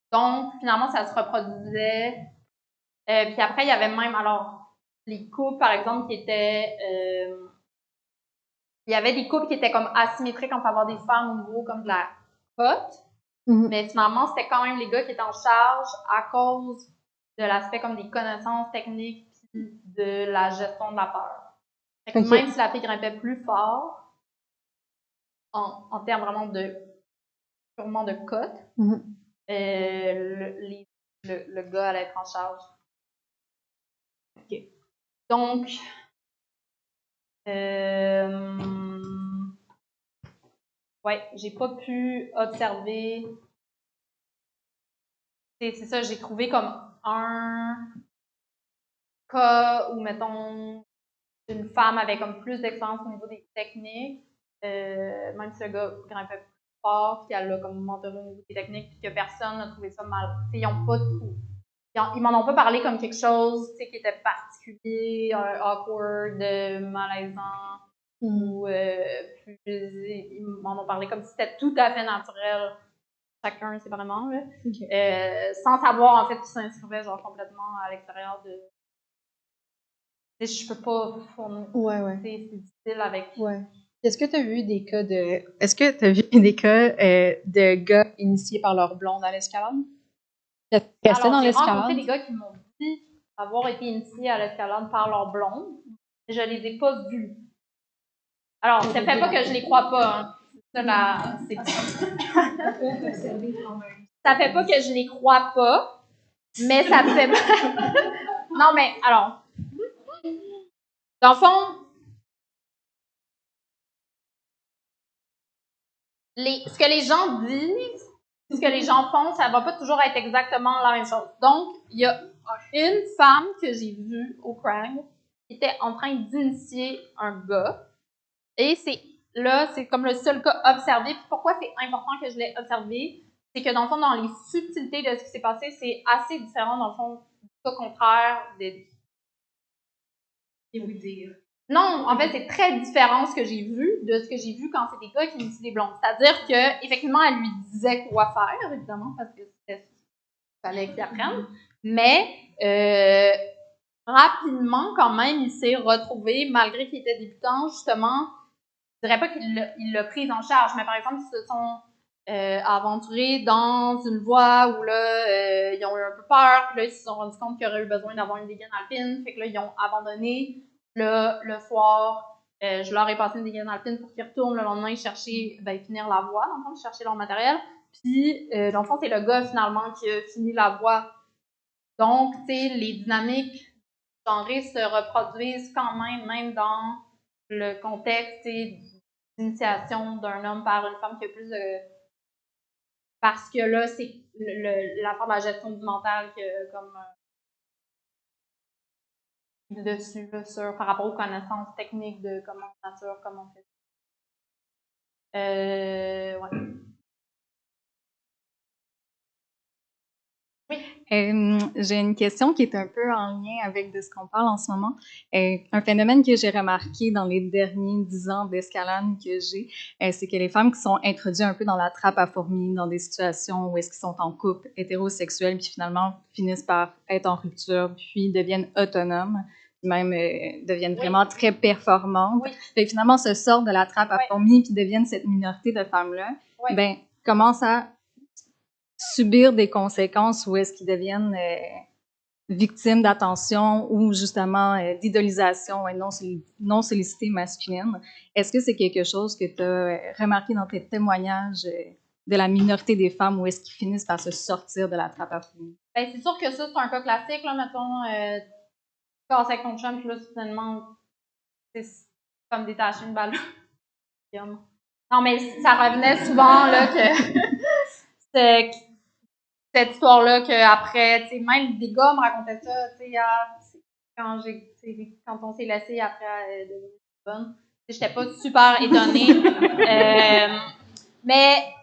Donc, finalement, ça se reproduisait. Puis après, il y avait même, alors, les couples, par exemple, qui étaient... il y avait des couples qui étaient comme asymétriques en faveur des femmes au niveau comme de la cote. Mais finalement, c'était quand même les gars qui étaient en charge à cause de l'aspect comme des connaissances techniques puis de la gestion de la peur. Fait que même si la fille grimpait plus fort, en termes vraiment purement de cote, le gars allait être en charge. OK. Donc, ouais, j'ai pas pu observer c'est ça, j'ai trouvé comme un cas où, mettons, une femme avait comme plus d'expérience au niveau des techniques, même si le gars grimpait plus fort, puis elle l'a comme mentoré au niveau des techniques, puis que personne n'a trouvé ça mal. T'sais, ils ont pas ils m'en ont pas parlé comme quelque chose qui était particulier, awkward, malaisant, ou ils m'en ont parlé comme si c'était tout à fait naturel, chacun séparément, là. Sans savoir en fait qu'ils s'inscrivaient genre complètement à l'extérieur de. Je peux pas fournir. C'est difficile avec. Est-ce que tu as vu des cas de gars initiés par leur blonde à l'escalade? Alors, j'ai rencontré des gars qui m'ont dit avoir été initiés à l'escalade par leur blonde, mais je les ai pas vus. Alors, ça fait pas que je les crois pas, hein. Ça fait pas que je les crois pas, mais ça fait. Non, mais alors. Dans le fond, ce que les gens disent, ce que les gens font, ça va pas toujours être exactement la même chose. Donc, il y a une femme que j'ai vue au Krag qui était en train d'initier un gars. Et c'est comme le seul cas observé. Puis pourquoi c'est important que je l'ai observé? C'est que dans le fond, dans les subtilités de ce qui s'est passé, c'est assez différent dans le fond du cas contraire des. Non, en fait, c'est très différent ce que j'ai vu de ce que j'ai vu quand c'est des gars qui initient des blondes. C'est-à-dire que effectivement, elle lui disait quoi faire, évidemment, parce que fallait qu'il apprenne. Mais rapidement, quand même, il s'est retrouvé, malgré qu'il était débutant, justement, je dirais pas qu'il l'a prise en charge, mais par exemple, ils se sont aventurés dans une voie où là, ils ont eu un peu peur, puis là, ils se sont rendus compte qu'ils auraient eu besoin d'avoir une dégaine alpine, fait que là, ils ont abandonné. Là, le soir, je leur ai passé une dégaine alpine pour qu'ils retournent le lendemain chercher, finir la voie, dans le fond, chercher leur matériel. Puis, dans le fond, c'est le gars, finalement, qui a fini la voie. Donc, tu sais, les dynamiques genrées se reproduisent quand même dans le contexte d'initiation d'un homme par une femme qui a plus de. Parce que là, c'est l'affaire de la gestion du mental que comme dessus là, par rapport aux connaissances techniques de comment nature, comment on fait. Ouais. J'ai une question qui est un peu en lien avec de ce qu'on parle en ce moment. Un phénomène que j'ai remarqué dans les derniers 10 ans d'escalade que j'ai, c'est que les femmes qui sont introduites un peu dans la trappe à fourmis, dans des situations où est-ce qu'ils sont en couple hétérosexuel, puis finalement finissent par être en rupture, puis deviennent autonomes, puis même deviennent vraiment très performantes. Puis finalement se sortent de la trappe à fourmis, puis deviennent cette minorité de femmes-là. Ben, commencent à subir des conséquences où est-ce qu'ils deviennent victimes d'attention ou justement d'idolisation et non sollicitée masculine. Est-ce que c'est quelque chose que tu as remarqué dans tes témoignages de la minorité des femmes où est-ce qu'ils finissent par se sortir de la trappe à fourmis? Ben, c'est sûr que ça, c'est un cas classique, là, mettons, tu passes avec ton chum, puis là, soudainement, c'est comme détacher une balle. Non, mais ça revenait souvent, là, que cette histoire-là qu'après, tu sais, même des gars me racontaient ça, tu sais, quand on s'est laissé après de bonne, j'étais pas super étonnée. Mais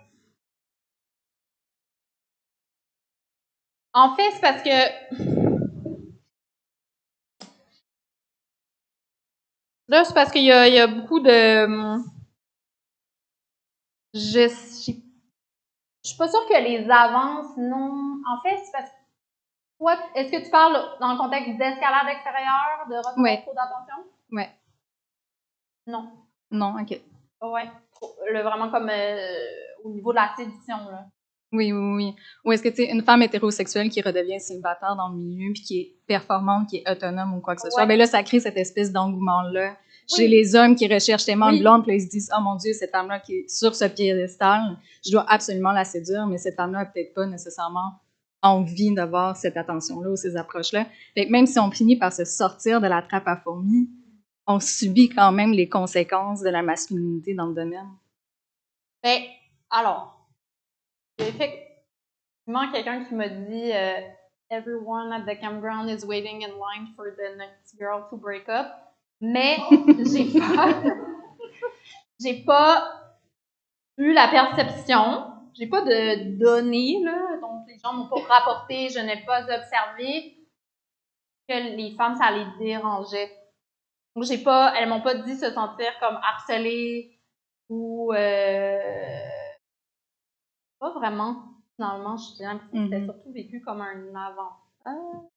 en fait, c'est parce que là, c'est parce qu'il y a beaucoup de. Je suis pas sûre que les avances, non. En fait, c'est parce que toi, est-ce que tu parles dans le contexte d'escalade extérieure, de recevoir trop d'attention? Oui. Non. Non, OK. Ouais. Vraiment comme au niveau de la séduction, là. Oui. Ou est-ce que, tu sais, une femme hétérosexuelle qui redevient célibataire dans le milieu, puis qui est performante, qui est autonome ou quoi que ce soit, ben là, ça crée cette espèce d'engouement-là chez les hommes qui recherchent tellement une blonde, puis là, ils se disent « Oh mon Dieu, cette femme-là qui est sur ce piédestal, je dois absolument la séduire, mais cette femme-là n'a peut-être pas nécessairement envie d'avoir cette attention-là ou ces approches-là. » Fait que même si on finit par se sortir de la trappe à fourmis, on subit quand même les conséquences de la masculinité dans le domaine. Ben, alors, effectivement quelqu'un qui m'a dit everyone at the campground is waiting in line for the next girl to break up. Mais j'ai pas eu la perception, j'ai pas de données, là, donc les gens m'ont pas rapporté, je n'ai pas observé que les femmes, ça les dérangeait. Donc elles m'ont pas dit se sentir comme harcelées ou pas vraiment. Finalement, je dirais que c'était surtout vécu comme un avantage.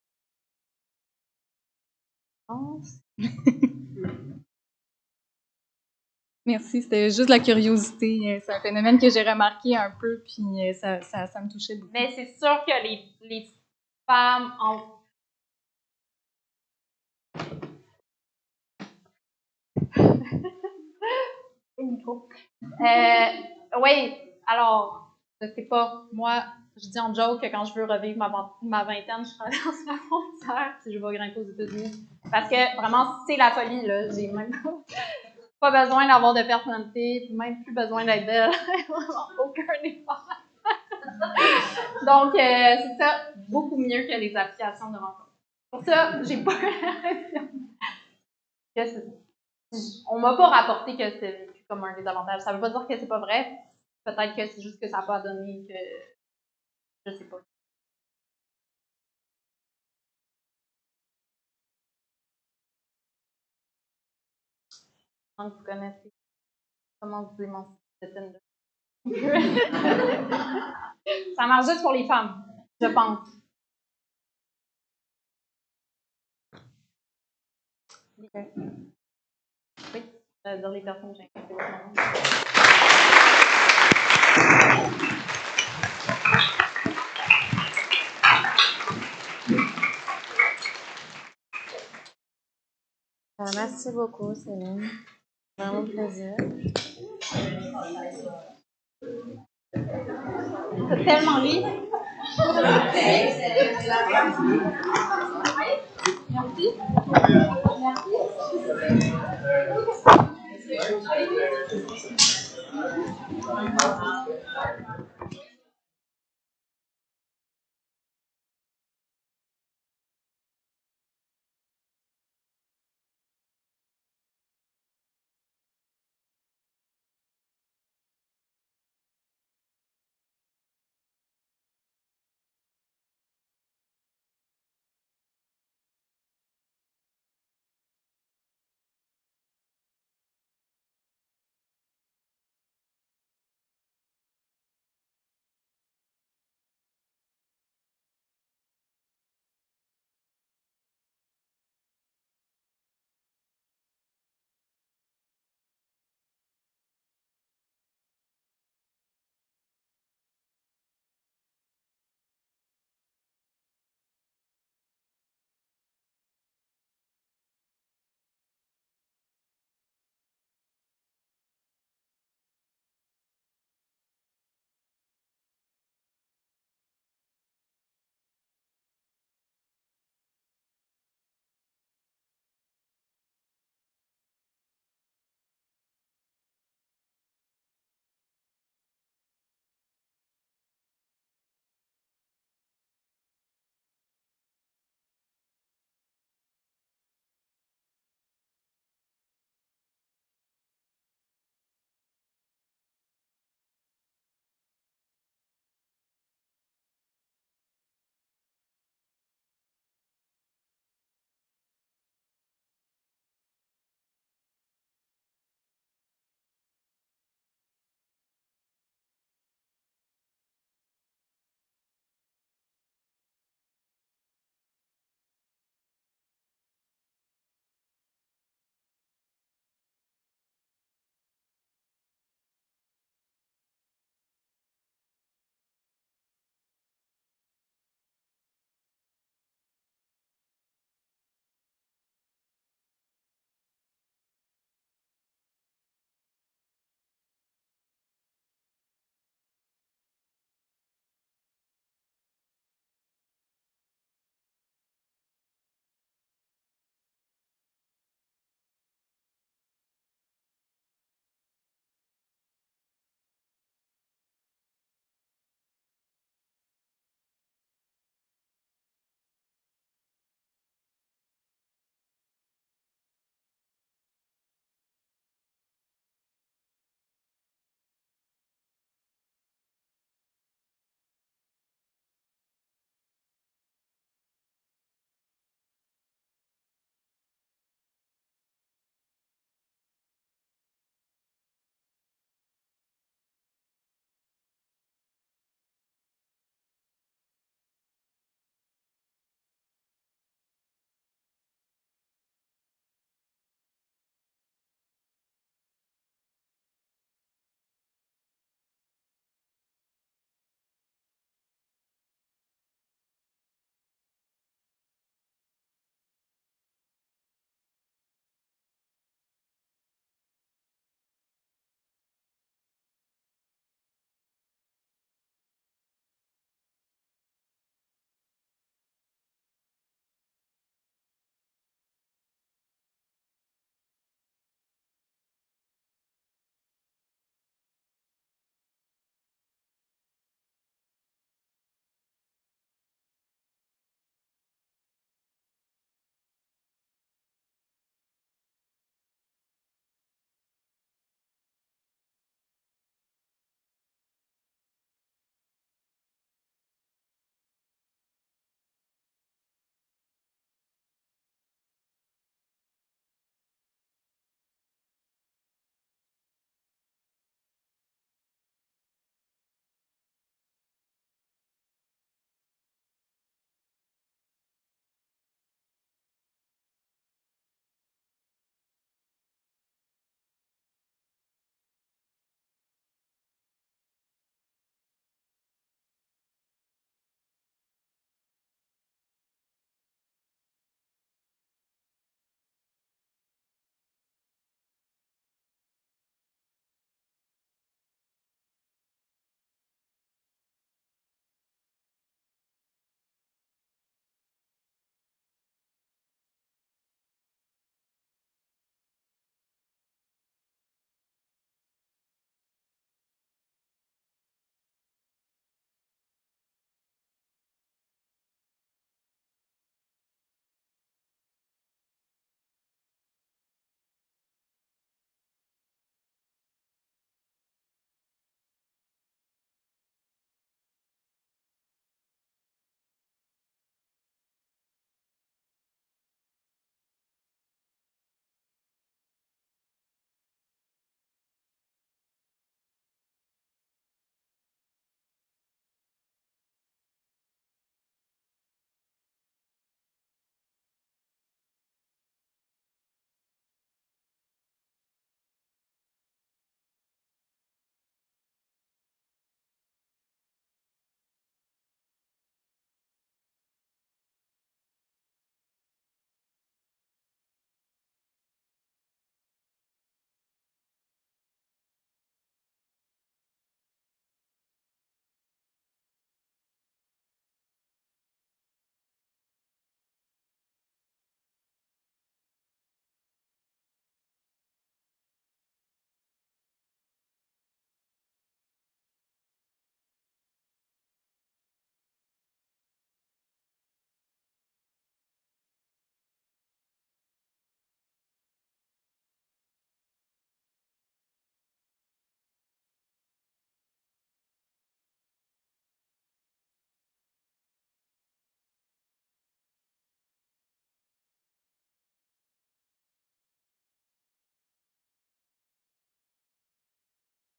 Merci, c'était juste la curiosité. C'est un phénomène que j'ai remarqué un peu, puis ça me touchait beaucoup. Mais c'est sûr que les femmes en... oui, alors, je sais pas, moi, je dis en joke que quand je veux revivre ma vingtaine, je traverse la frontière si je vais grimper aux États-Unis. Parce que vraiment, c'est la folie, là. J'ai même pas besoin d'avoir de personnalité, même plus besoin d'être belle. Vraiment aucun effort. Donc, c'est ça, beaucoup mieux que les applications de rencontre. Pour ça, j'ai pas l'impression que on m'a pas rapporté que c'est vécu comme un désavantage. Ça veut pas dire que c'est pas vrai. Peut-être que c'est juste que ça n'a pas donné que... Je sais pas. Donc, vous connaissez comment vous émanciper de Tinder. Ça marche juste pour les femmes, je pense. Oui, dans les personnes que j'ai Merci beaucoup, Céline. Vraiment plaisir. C'est tellement ri. Merci.